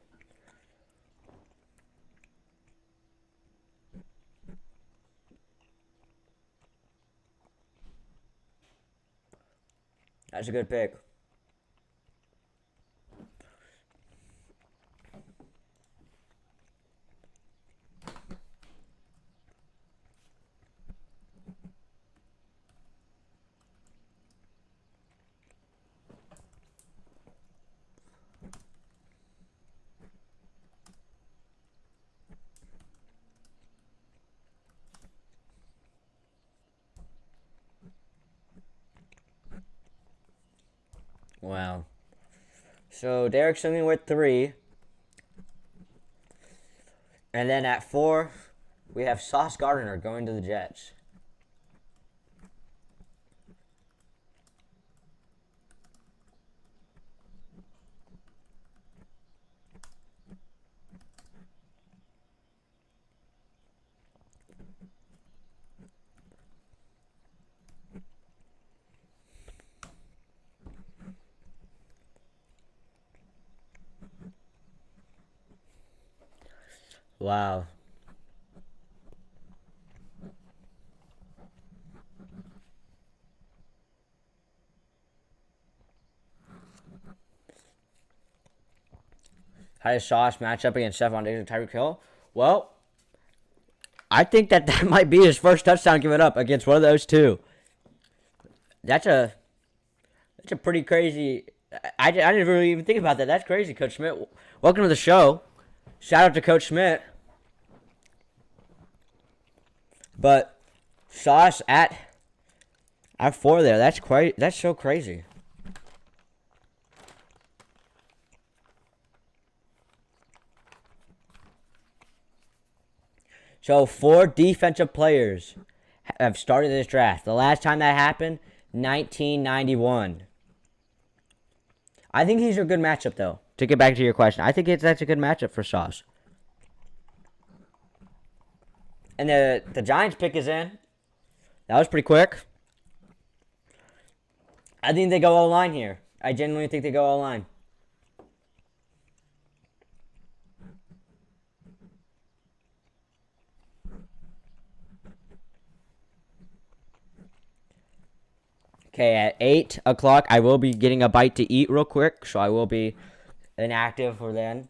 Speaker 1: That's a good pick. Wow. So Derek's swimming with 3. And then at 4, we have Sauce Gardner going to the Jets. Wow. How does Sauce match up against Stephon Diggs and Tyreek Hill? Well, I think that might be his first touchdown given up against one of those two. That's a pretty crazy. I didn't really even think about that. That's crazy, Coach Schmidt. Welcome to the show. Shout out to Coach Schmidt. But Sauce at 4 there. That's so crazy. So 4 defensive players have started this draft. The last time that happened, 1991. I think these are a good matchup, though. To get back to your question, I think that's a good matchup for Sauce. And the Giants pick is in. That was pretty quick. I think they go O-line here. I genuinely think they go O-line. Okay, at 8 o'clock, I will be getting a bite to eat real quick, so I will be inactive for then.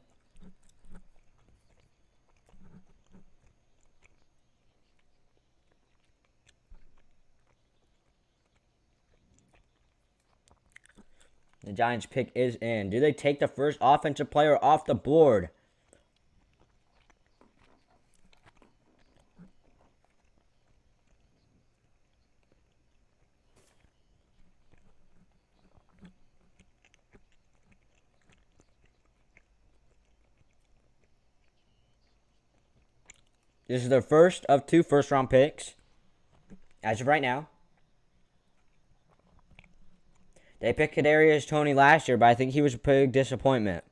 Speaker 1: The Giants pick is in. Do they take the first offensive player off the board? This is their first of 2 first-round picks, as of right now. They picked Kadarius Toney last year, but I think he was a big disappointment.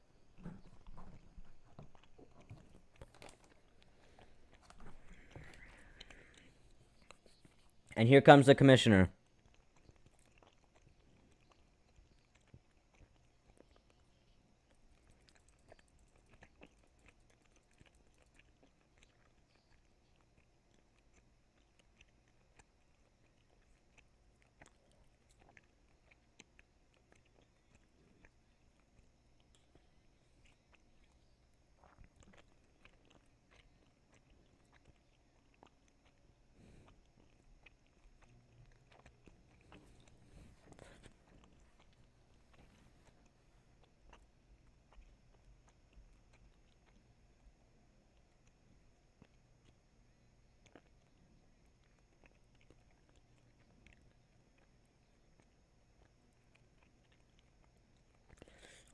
Speaker 1: And here comes the commissioner.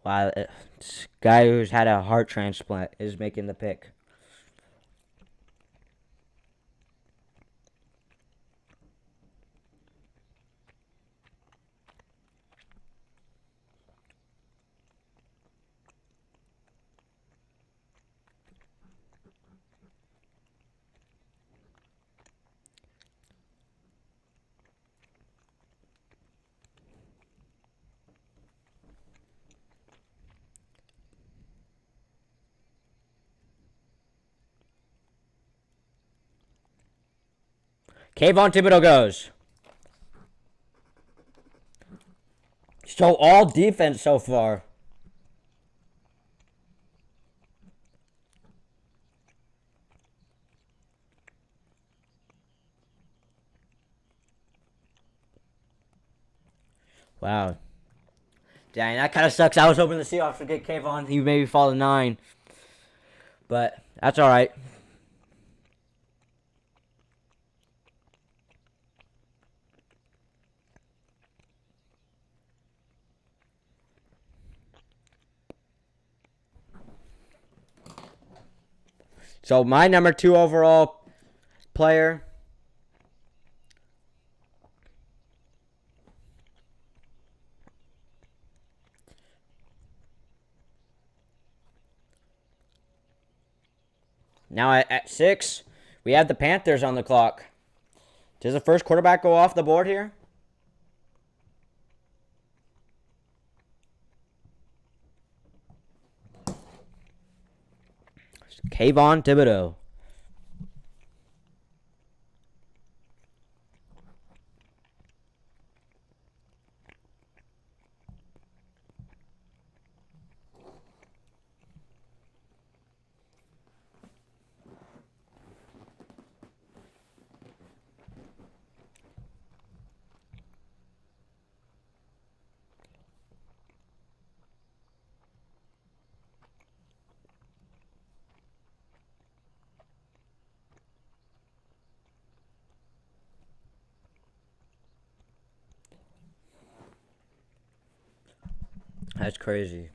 Speaker 1: Wow, this guy who's had a heart transplant is making the pick. Kayvon Thibodeau goes. So all defense so far. Wow. Dang, that kind of sucks. I was hoping the Seahawks would get Kayvon. He maybe fall to 9. But that's all right. So my number 2 overall player. Now at 6, we have the Panthers on the clock. Does the first quarterback go off the board here? Kayvon Thibodeau. That's crazy.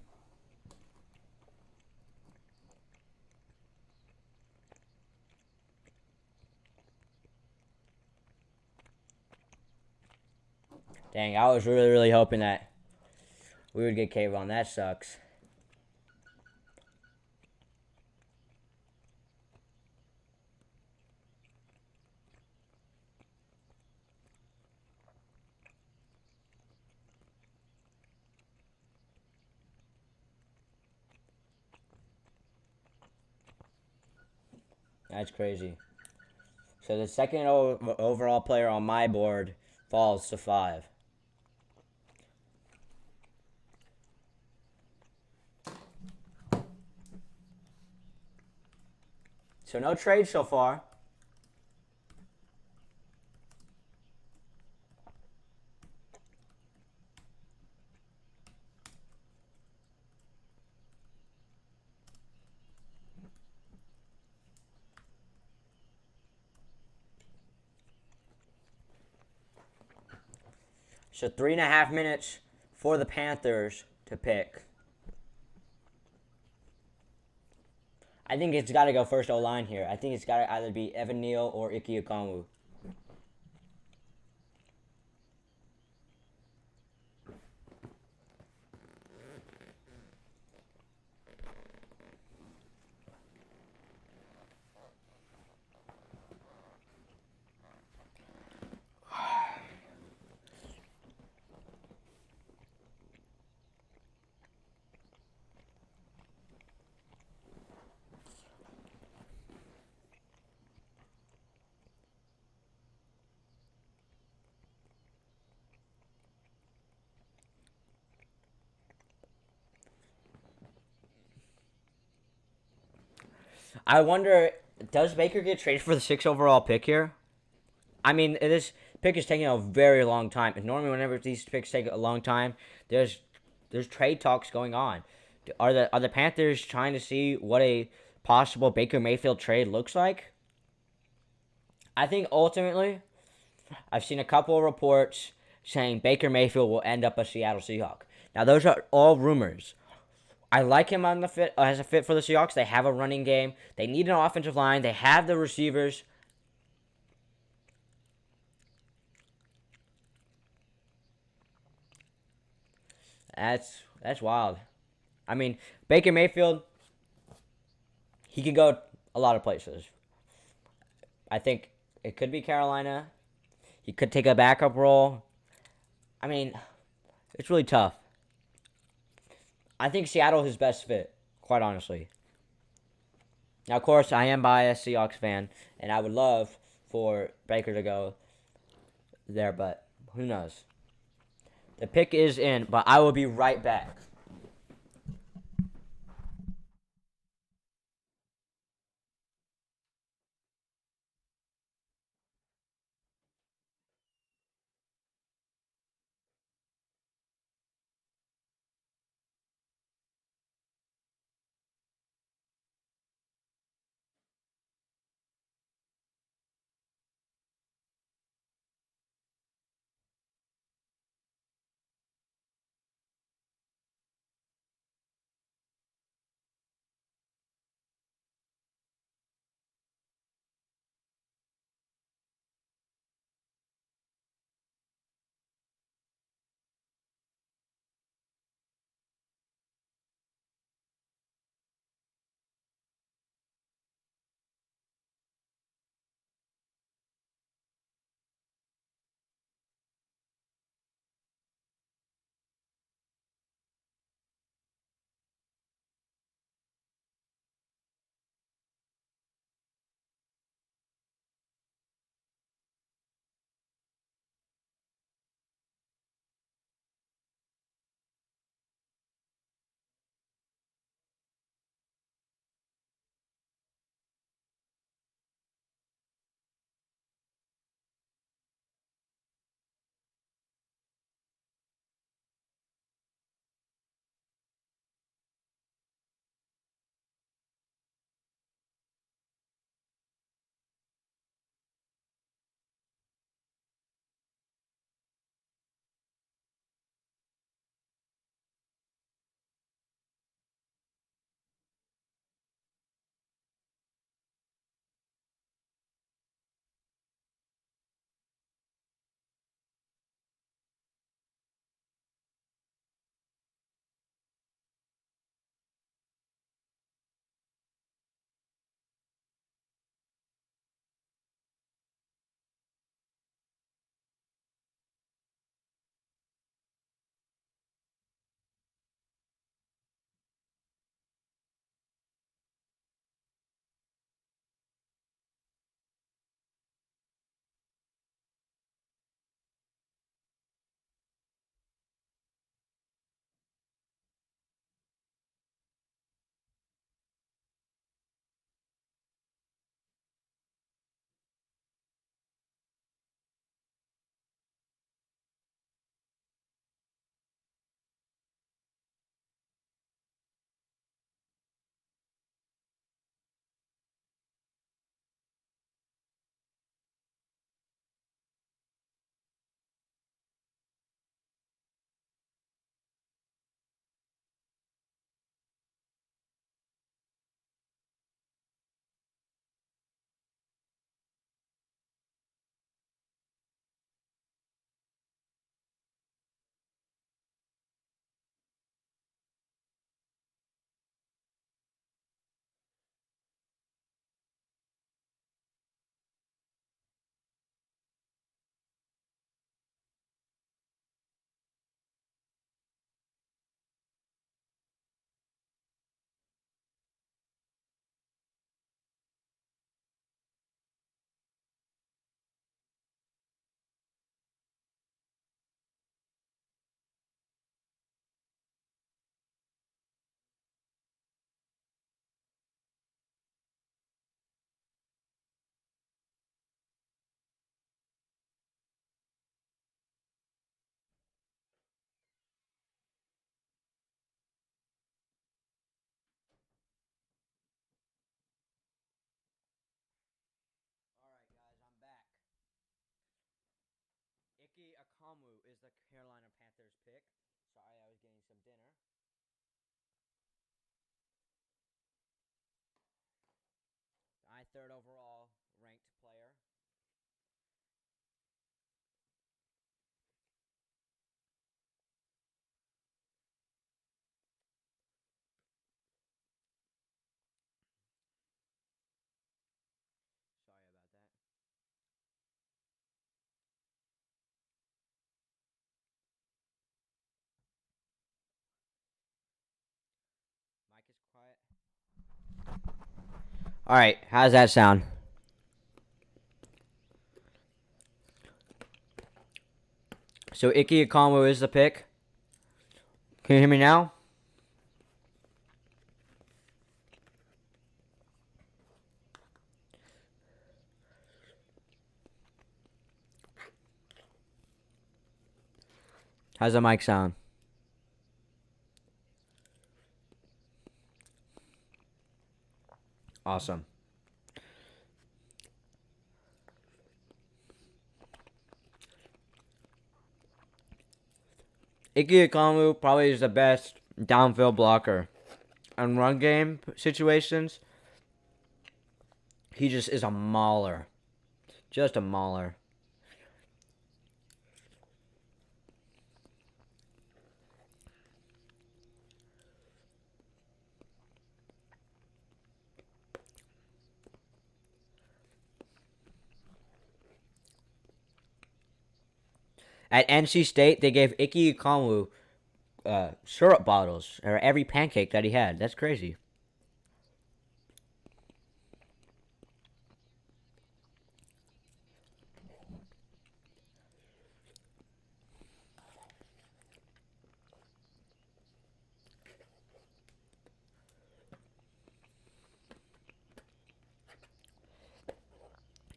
Speaker 1: Dang, I was really, really hoping that we would get Kayvon. That sucks. That's crazy. So the second overall player on my board falls to 5. So no trade so far. So 3.5 minutes for the Panthers to pick. I think it's got to go first O line here. I think it's got to either be Evan Neal or Ike Okongwu. I wonder, does Baker get traded for the 6th overall pick here? I mean, this pick is taking a very long time. And normally, whenever these picks take a long time, there's trade talks going on. Are the Panthers trying to see what a possible Baker Mayfield trade looks like? I think ultimately, I've seen a couple of reports saying Baker Mayfield will end up a Seattle Seahawk. Now, those are all rumors. I like him on the fit as a fit for the Seahawks. They have a running game. They need an offensive line. They have the receivers. That's wild. I mean, Baker Mayfield, he could go a lot of places. I think it could be Carolina. He could take a backup role. I mean, it's really tough. I think Seattle is his best fit, quite honestly. Now, of course, I am biased Seahawks fan, and I would love for Baker to go there, but who knows? The pick is in, but I will be right back. Kamu is the Carolina Panthers pick. Sorry, I was getting some dinner. My third overall ranked player. Sorry about that. Mike is quiet. All right, how's that sound? So Ike Ekwonu is the pick. Can you hear me now? How's the mic sound? Awesome. Ike Ekwonu probably is the best downfield blocker. On run game situations, he just is a mauler. Just a mauler. At NC State, they gave Ike Ekwonu syrup bottles or every pancake that he had. That's crazy.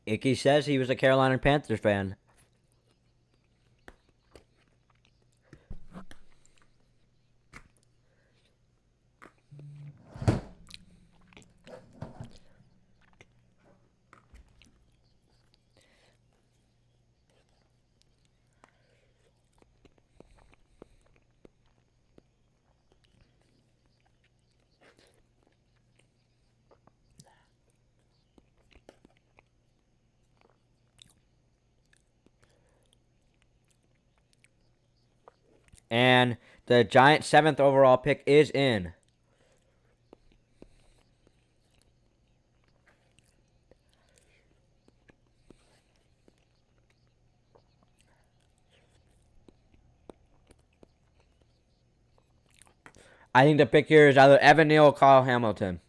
Speaker 1: Icky says he was a Carolina Panthers fan. And the Giants' 7th overall pick is in. I think the pick here is either Evan Neal or Kyle Hamilton.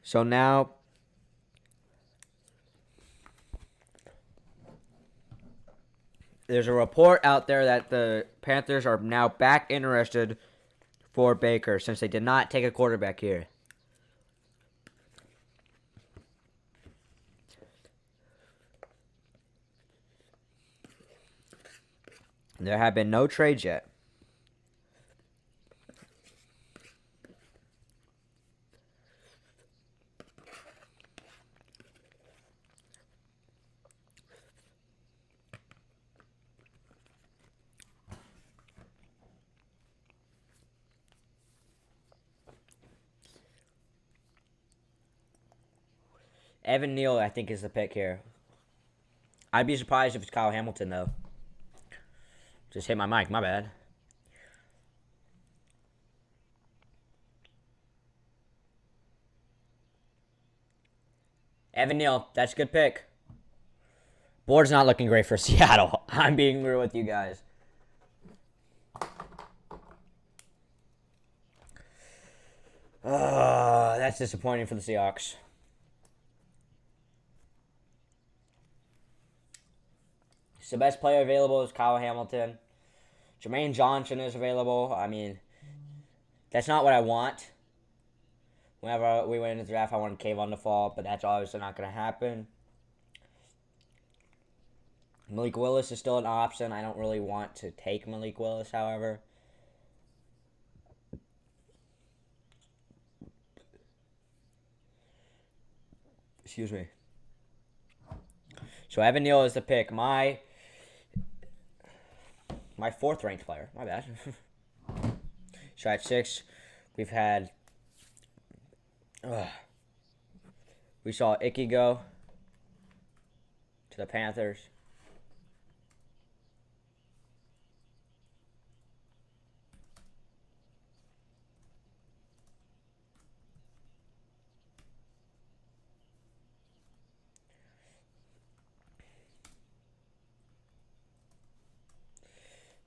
Speaker 1: So now there's a report out there that the Panthers are now back interested for Baker since they did not take a quarterback here. There have been no trades yet. Evan Neal, I think, is the pick here. I'd be surprised if it's Kyle Hamilton, though. Just hit my mic, my bad. Evan Neal, that's a good pick. Board's not looking great for Seattle. I'm being real with you guys. That's disappointing for the Seahawks. So the best player available is Kyle Hamilton. Jermaine Johnson is available. I mean, that's not what I want. Whenever we went into the draft, I wanted Kayvon to fall, but that's obviously not going to happen. Malik Willis is still an option. I don't really want to take Malik Willis, however. Excuse me. So Evan Neal is the pick. My fourth ranked player. My bad. So at 6, we've had. We saw Icky go to the Panthers.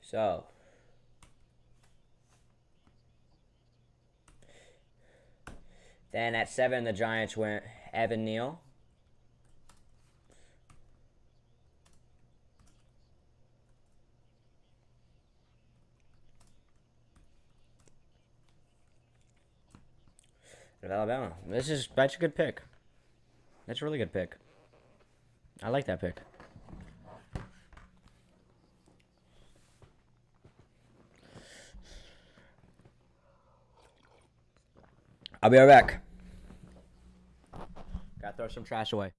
Speaker 1: So then at 7, the Giants went Evan Neal. Of Alabama. That's a good pick. That's a really good pick. I like that pick. I'll be right back. Gotta throw some trash away.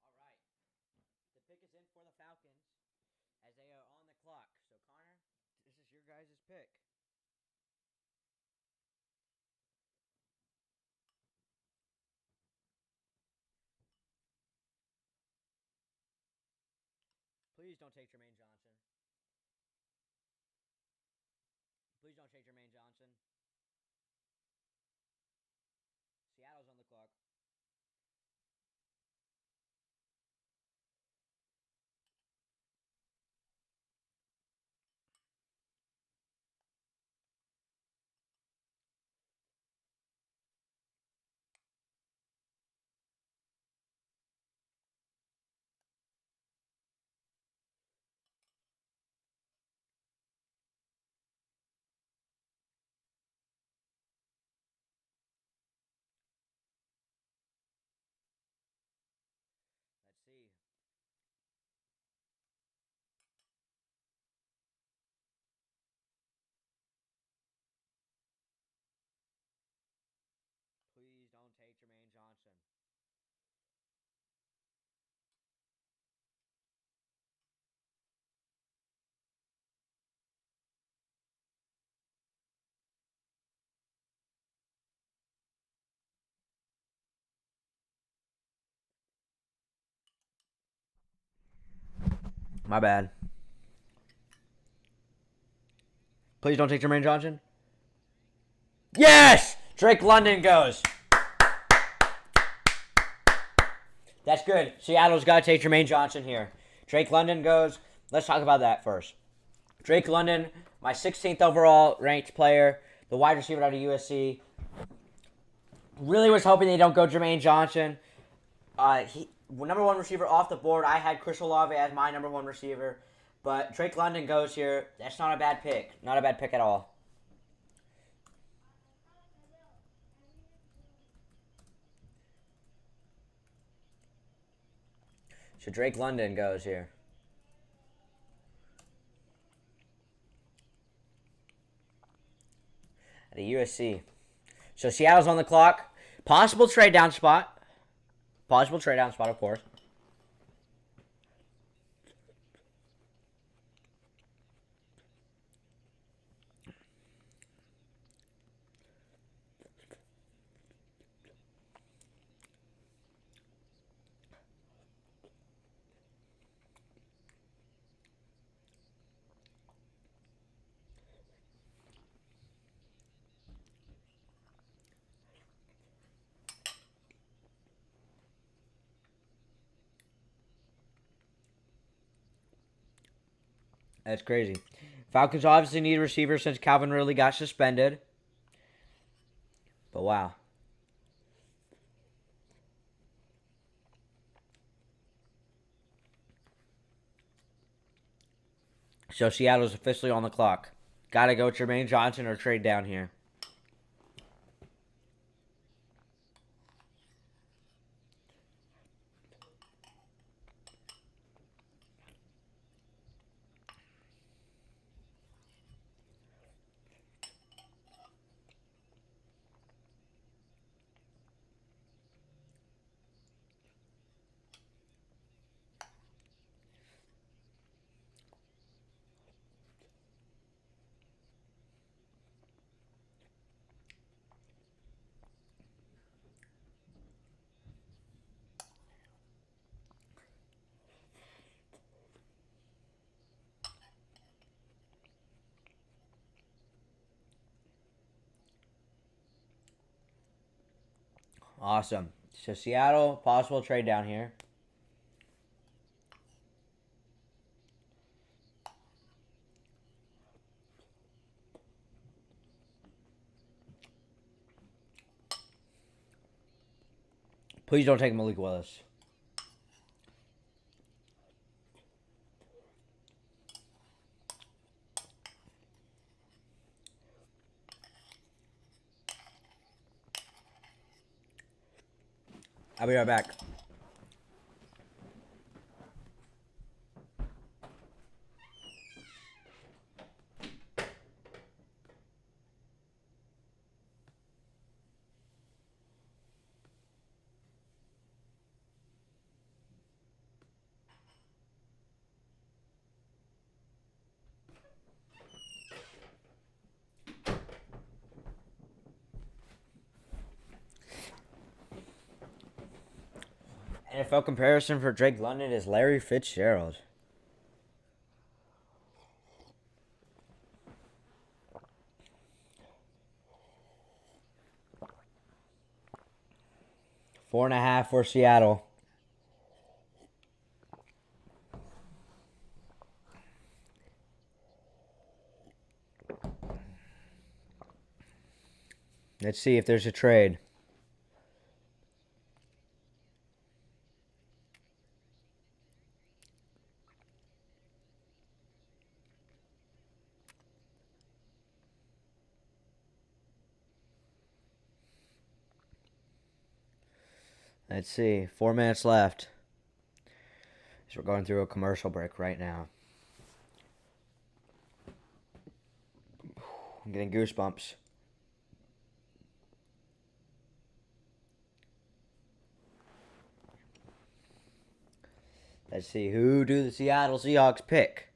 Speaker 1: All right. The pick is in for the Falcons as they are on the clock. So, Connor, this is your guys' pick. Please don't take Jermaine Johnson. Please don't take Jermaine Johnson. Seattle's on the clock. Let's see. Please don't take Jermaine Johnson. My bad. Please don't take Jermaine Johnson. Yes! Drake London goes. That's good. Seattle's got to take Jermaine Johnson here. Drake London goes. Let's talk about that first. Drake London, my 16th overall ranked player, the wide receiver out of USC. Really was hoping they don't go Jermaine Johnson. He number one receiver off the board. I had Chris Olave as my number one receiver. But Drake London goes here. That's not a bad pick. Not a bad pick at all. So Drake London goes here. At the USC. So Seattle's on the clock. Possible trade down spot. Possible trade down spot, of course. That's crazy. Falcons obviously need a receiver since Calvin Ridley got suspended. But wow. So Seattle's officially on the clock. Gotta go Jermaine Johnson or trade down here. Awesome. So Seattle, possible trade down here. Please don't take Malik Willis. I'll be right back. NFL comparison for Drake London is Larry Fitzgerald. Four and a half for Seattle. Let's see if there's a trade. Let's see. 4 minutes left. So we're going through a commercial break right now. I'm getting goosebumps. Let's see. Who do the Seattle Seahawks pick?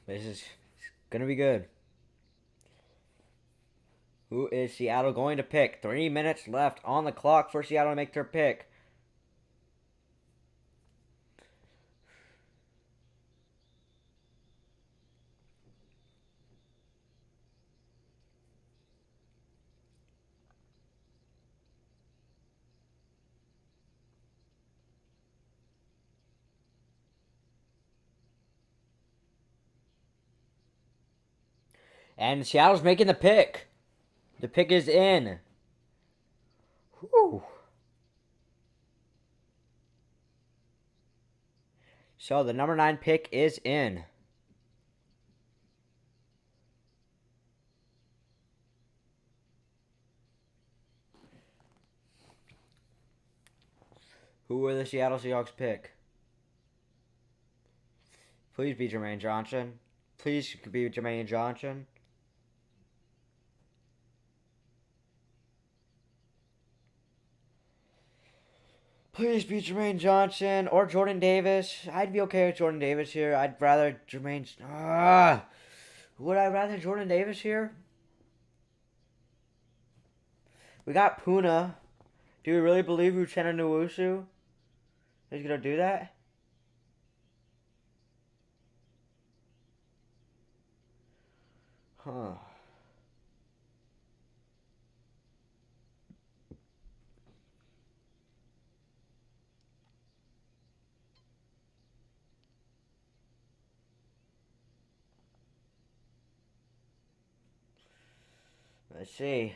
Speaker 1: This is gonna be good. Who is Seattle going to pick? 3 minutes left on the clock for Seattle to make their pick. And Seattle's making the pick. The pick is in. Whew. So the number 9 pick is in. Who will the Seattle Seahawks pick? Please be Jermaine Johnson. Please be Jermaine Johnson. Please be Jermaine Johnson or Jordan Davis. I'd be okay with Jordan Davis here. I'd rather Jermaine. Would I rather Jordan Davis here? We got Puna. Do we really believe Uchenna Nwosu is gonna do that? Huh. Let's see.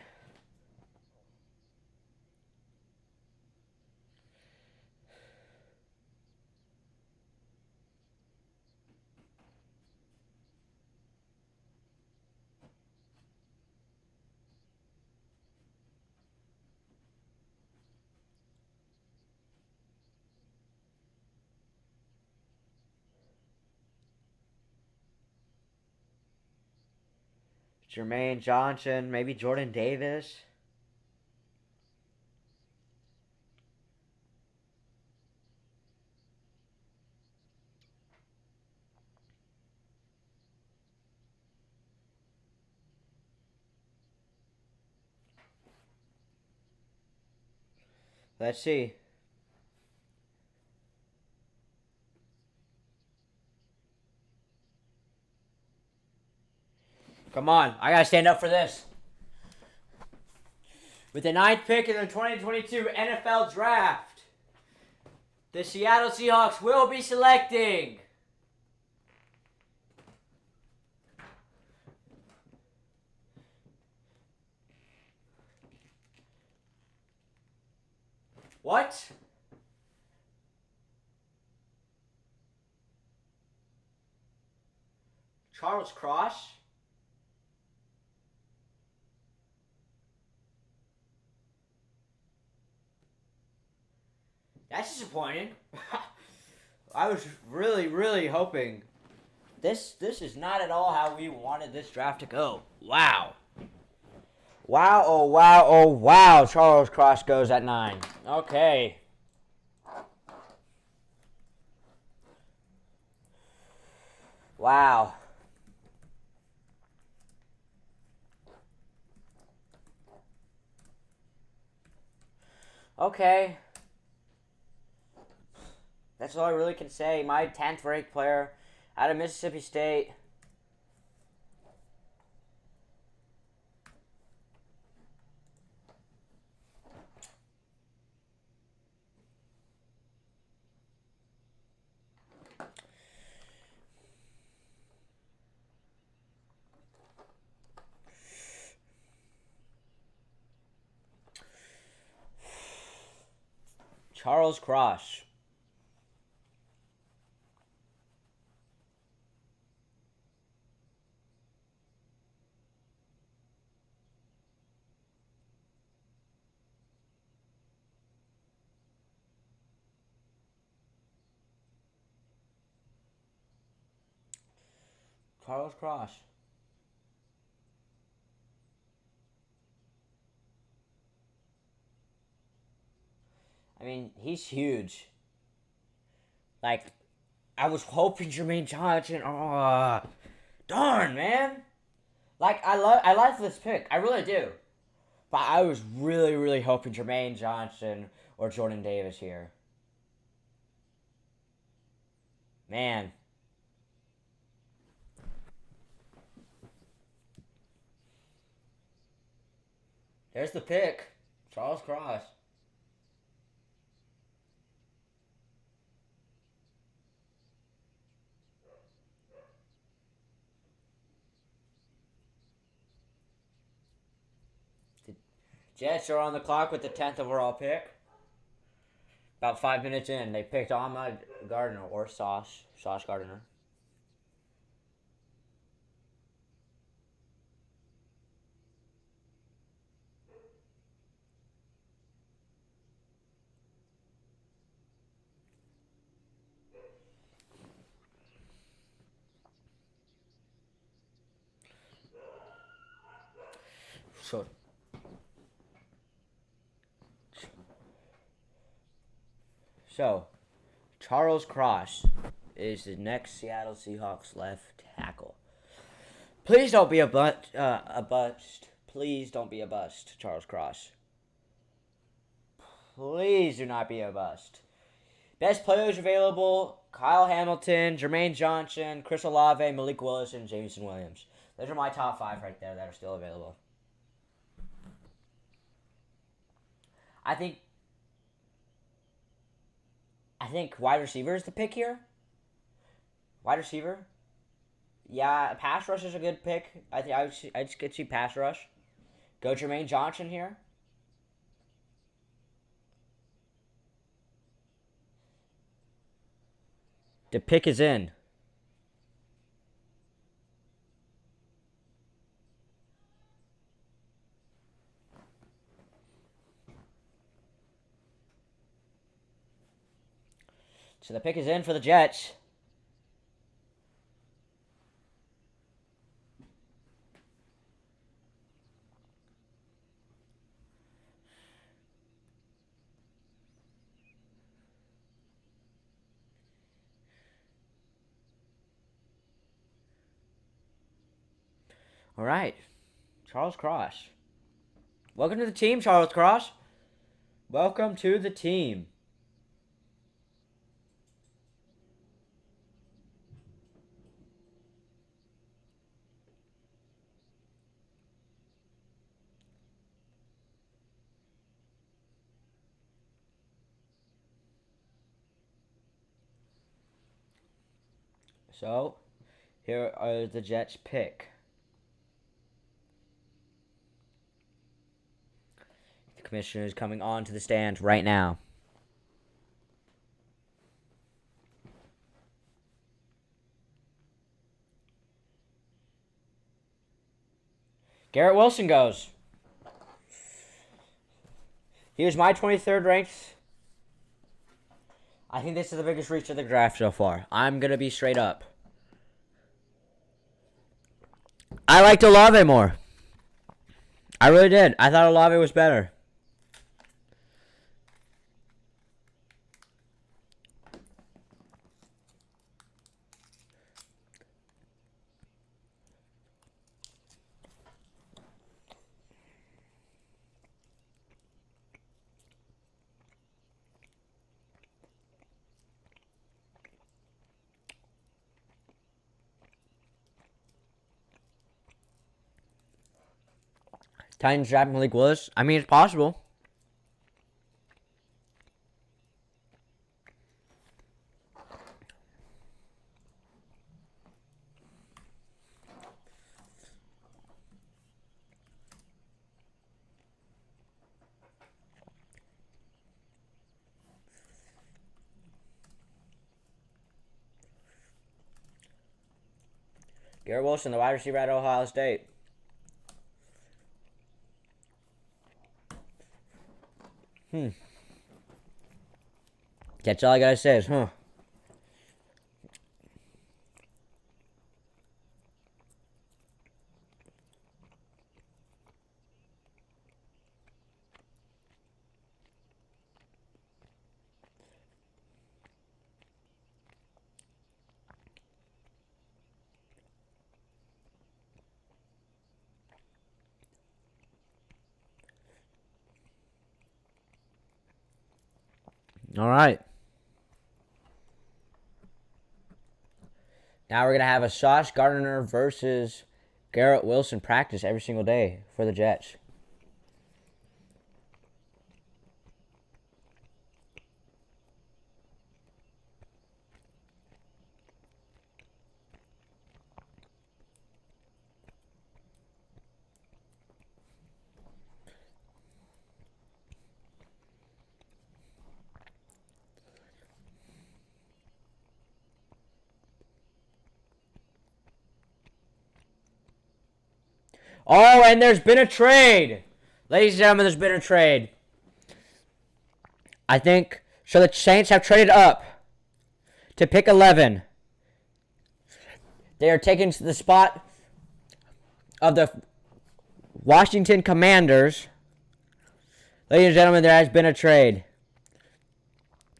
Speaker 1: Jermaine Johnson, maybe Jordan Davis. Let's see. Come on, I gotta stand up for this. With the 9th pick in the 2022 NFL Draft, the Seattle Seahawks will be selecting what? Charles Cross? That's disappointing. I was really hoping. This is not at all how we wanted this draft to go. Wow. Wow, oh wow, oh wow. Charles Cross goes at 9. Okay. Wow. Okay. That's all I really can say. My 10th ranked player out of Mississippi State. Charles Cross. Carlos Cross. I mean, he's huge. Like, I was hoping Jermaine Johnson. Darn, man. Like, I like this pick. I really do. But I was really, really hoping Jermaine Johnson or Jordan Davis here. Man. There's the pick. Charles Cross. The Jets are on the clock with the 10th overall pick. About 5 minutes in, they picked Ahmad Gardner or Sauce Gardner. So, Charles Cross is the next Seattle Seahawks left tackle. Please don't be a bust. Please don't be a bust, Charles Cross. Please do not be a bust. Best players available: Kyle Hamilton, Jermaine Johnson, Chris Olave, Malik Willis, and Jameson Williams. Those are my top 5 right there that are still available. I think wide receiver is the pick here. Wide receiver. Yeah, pass rush is a good pick. I think I just get you pass rush. Go Jermaine Johnson here. The pick is in. So the pick is in for the Jets. All right. Charles Cross. Welcome to the team, Charles Cross. Welcome to the team. So, here are the Jets' pick. The commissioner is coming on to the stand right now. Garrett Wilson goes. He was my 23rd ranked. I think this is the biggest reach of the draft so far. I'm going to be straight up. I liked Olave more. I really did. I thought Olave was better. Titans draft Malik Willis. I mean, it's possible. Garrett Wilson, the wide receiver at Ohio State. That's all I gotta say is, huh? All right. Now we're going to have a Sauce Gardner versus Garrett Wilson practice every single day for the Jets. Oh, and there's been a trade. Ladies and gentlemen, there's been a trade. I think, so the Saints have traded up to pick 11. They are taking the spot of the Washington Commanders. Ladies and gentlemen, there has been a trade,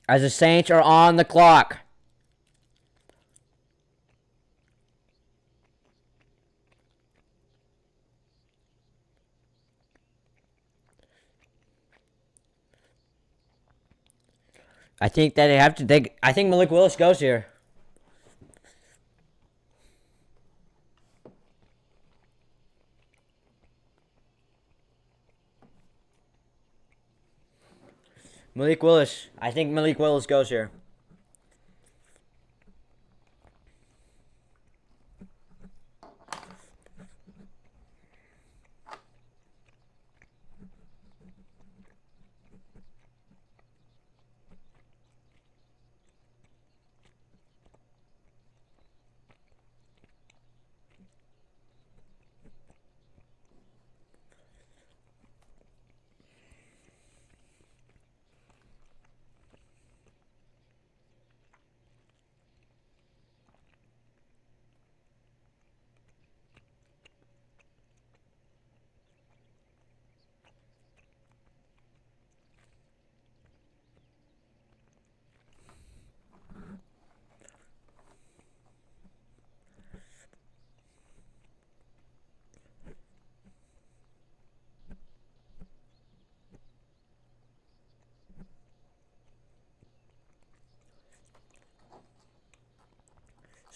Speaker 1: as the Saints are on the clock. I think that they have to. I think Malik Willis goes here. Malik Willis. I think Malik Willis goes here.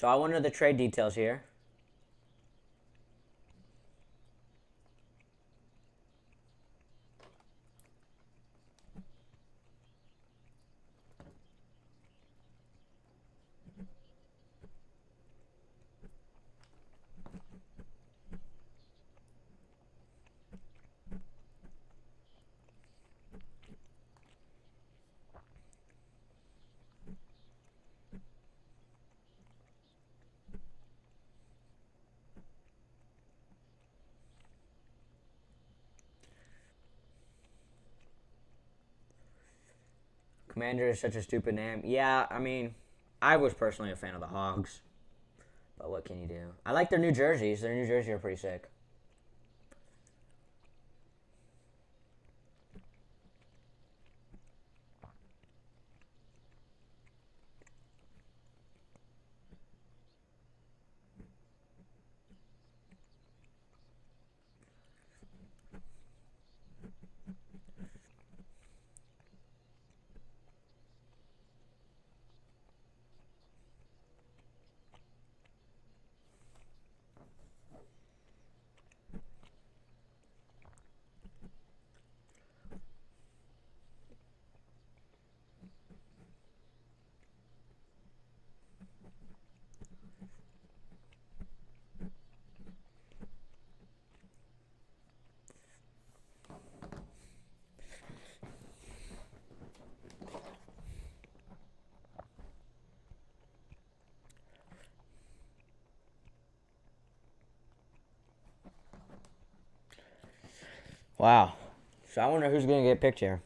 Speaker 1: So I wonder the trade details here. Commander is such a stupid name. Yeah, I mean, I was personally a fan of the Hogs. But what can you do? I like their new jerseys. Their new jerseys are pretty sick. Wow. So I wonder who's going to get picked here.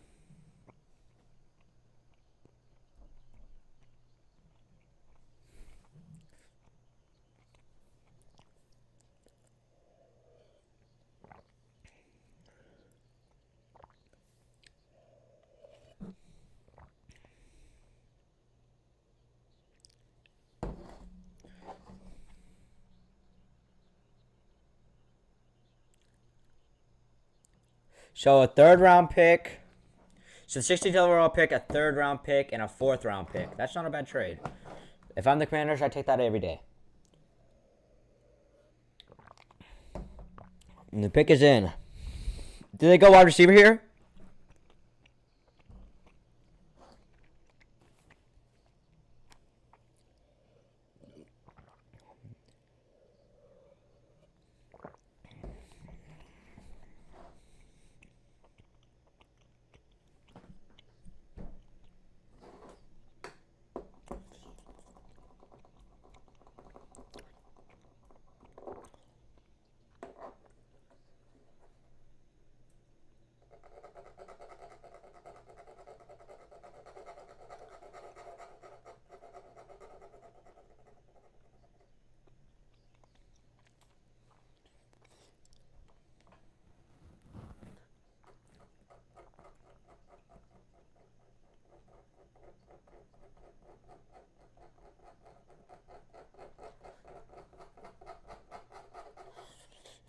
Speaker 1: So a third round pick So 16th overall pick, a 3rd round pick, and a 4th round pick. That's not a bad trade. If I'm the Commanders, I take that every day. And the pick is in. Did they go wide receiver here?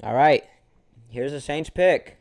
Speaker 1: All right. Here's the Saints pick.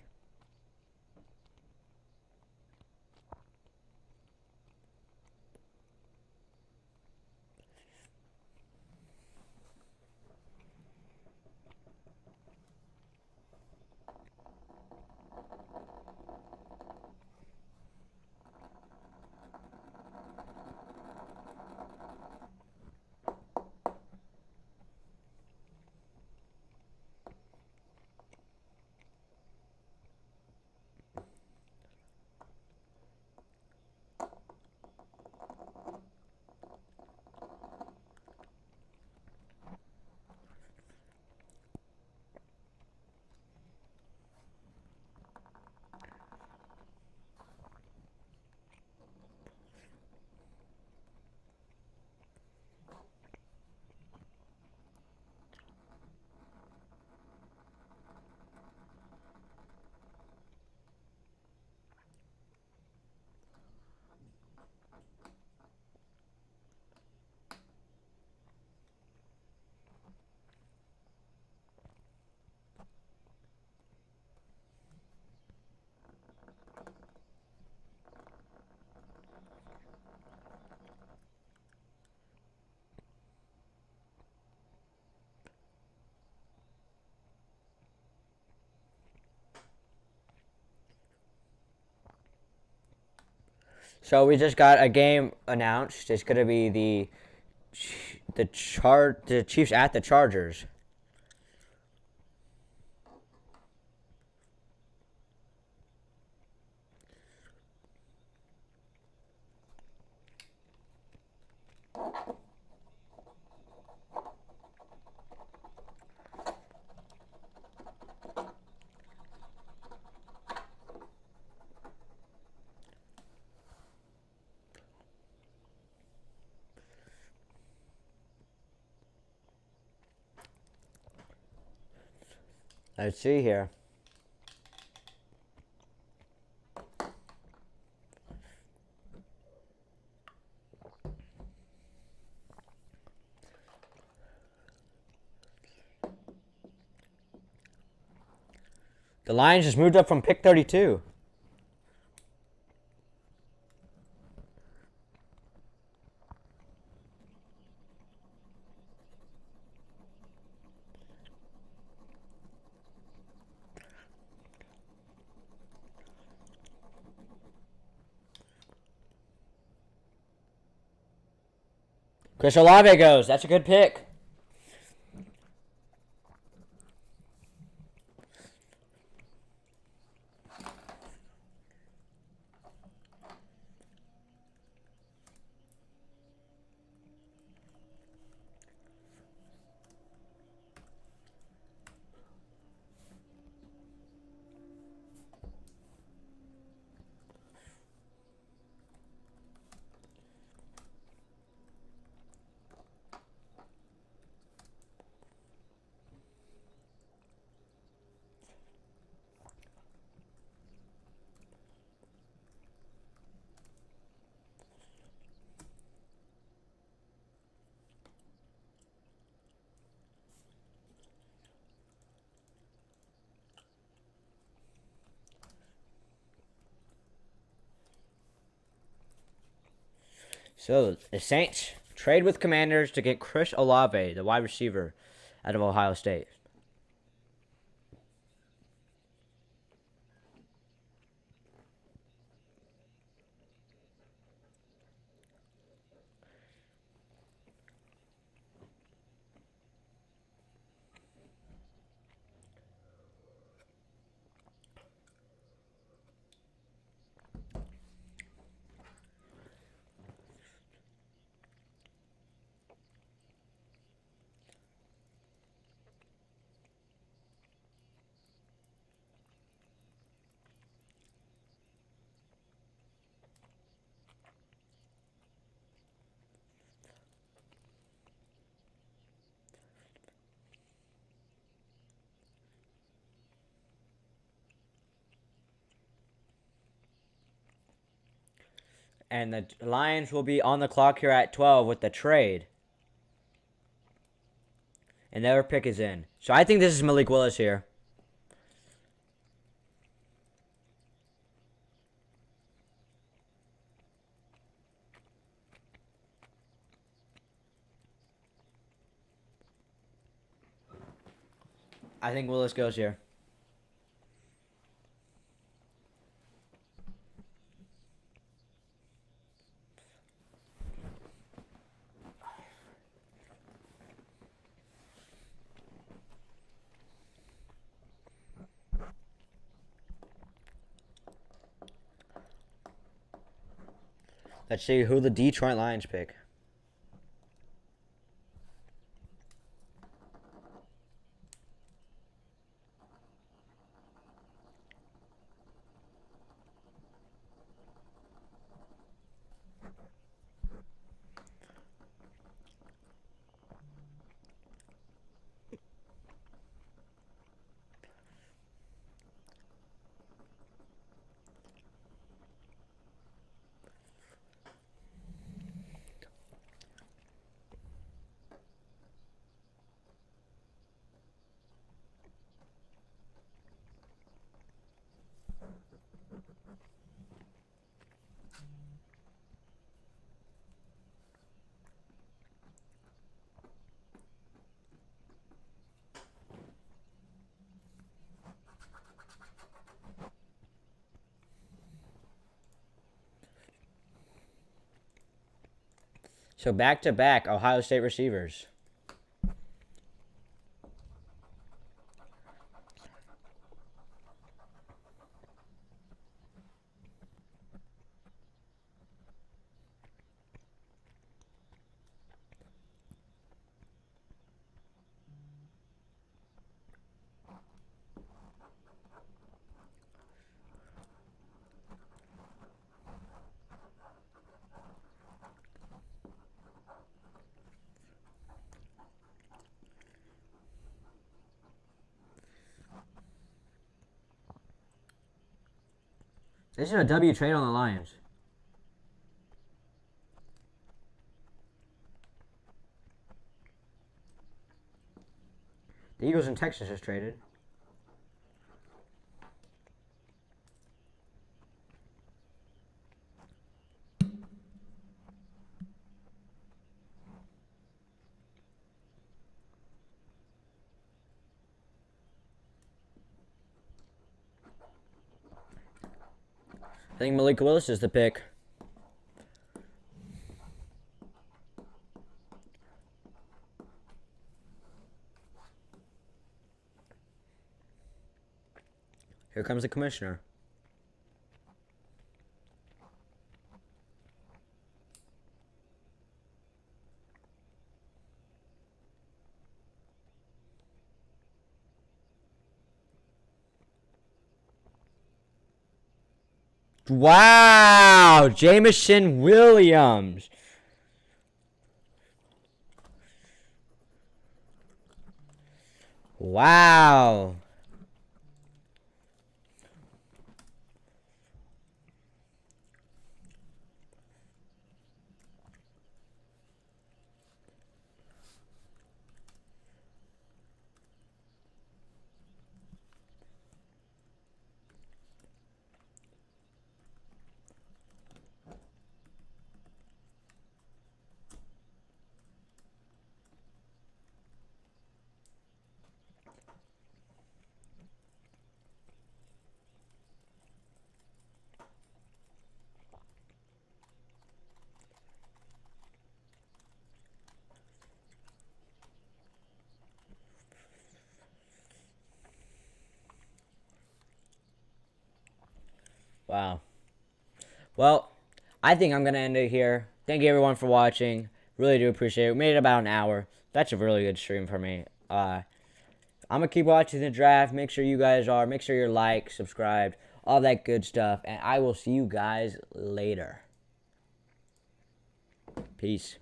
Speaker 1: So we just got a game announced. It's gonna be the Chiefs at the Chargers. Let's see here. The Lions just moved up from pick 32. Chris Olave goes. That's a good pick. So the Saints trade with Commanders to get Chris Olave, the wide receiver out of Ohio State. And the Lions will be on the clock here at 12 with the trade. And their pick is in. So I think this is Malik Willis here. I think Willis goes here. Let's see who the Detroit Lions pick. So back-to-back Ohio State receivers. This is a W trade on the Lions. The Eagles and Texans just traded. I think Malik Willis is the pick. Here comes the commissioner. Wow! Jameson Williams. Wow. Wow. Well, I think I'm going to end it here. Thank you, everyone, for watching. Really do appreciate it. We made it about an hour. That's a really good stream for me. I'm going to keep watching the draft. Make sure you guys are. Make sure you're like, subscribed, all that good stuff. And I will see you guys later. Peace.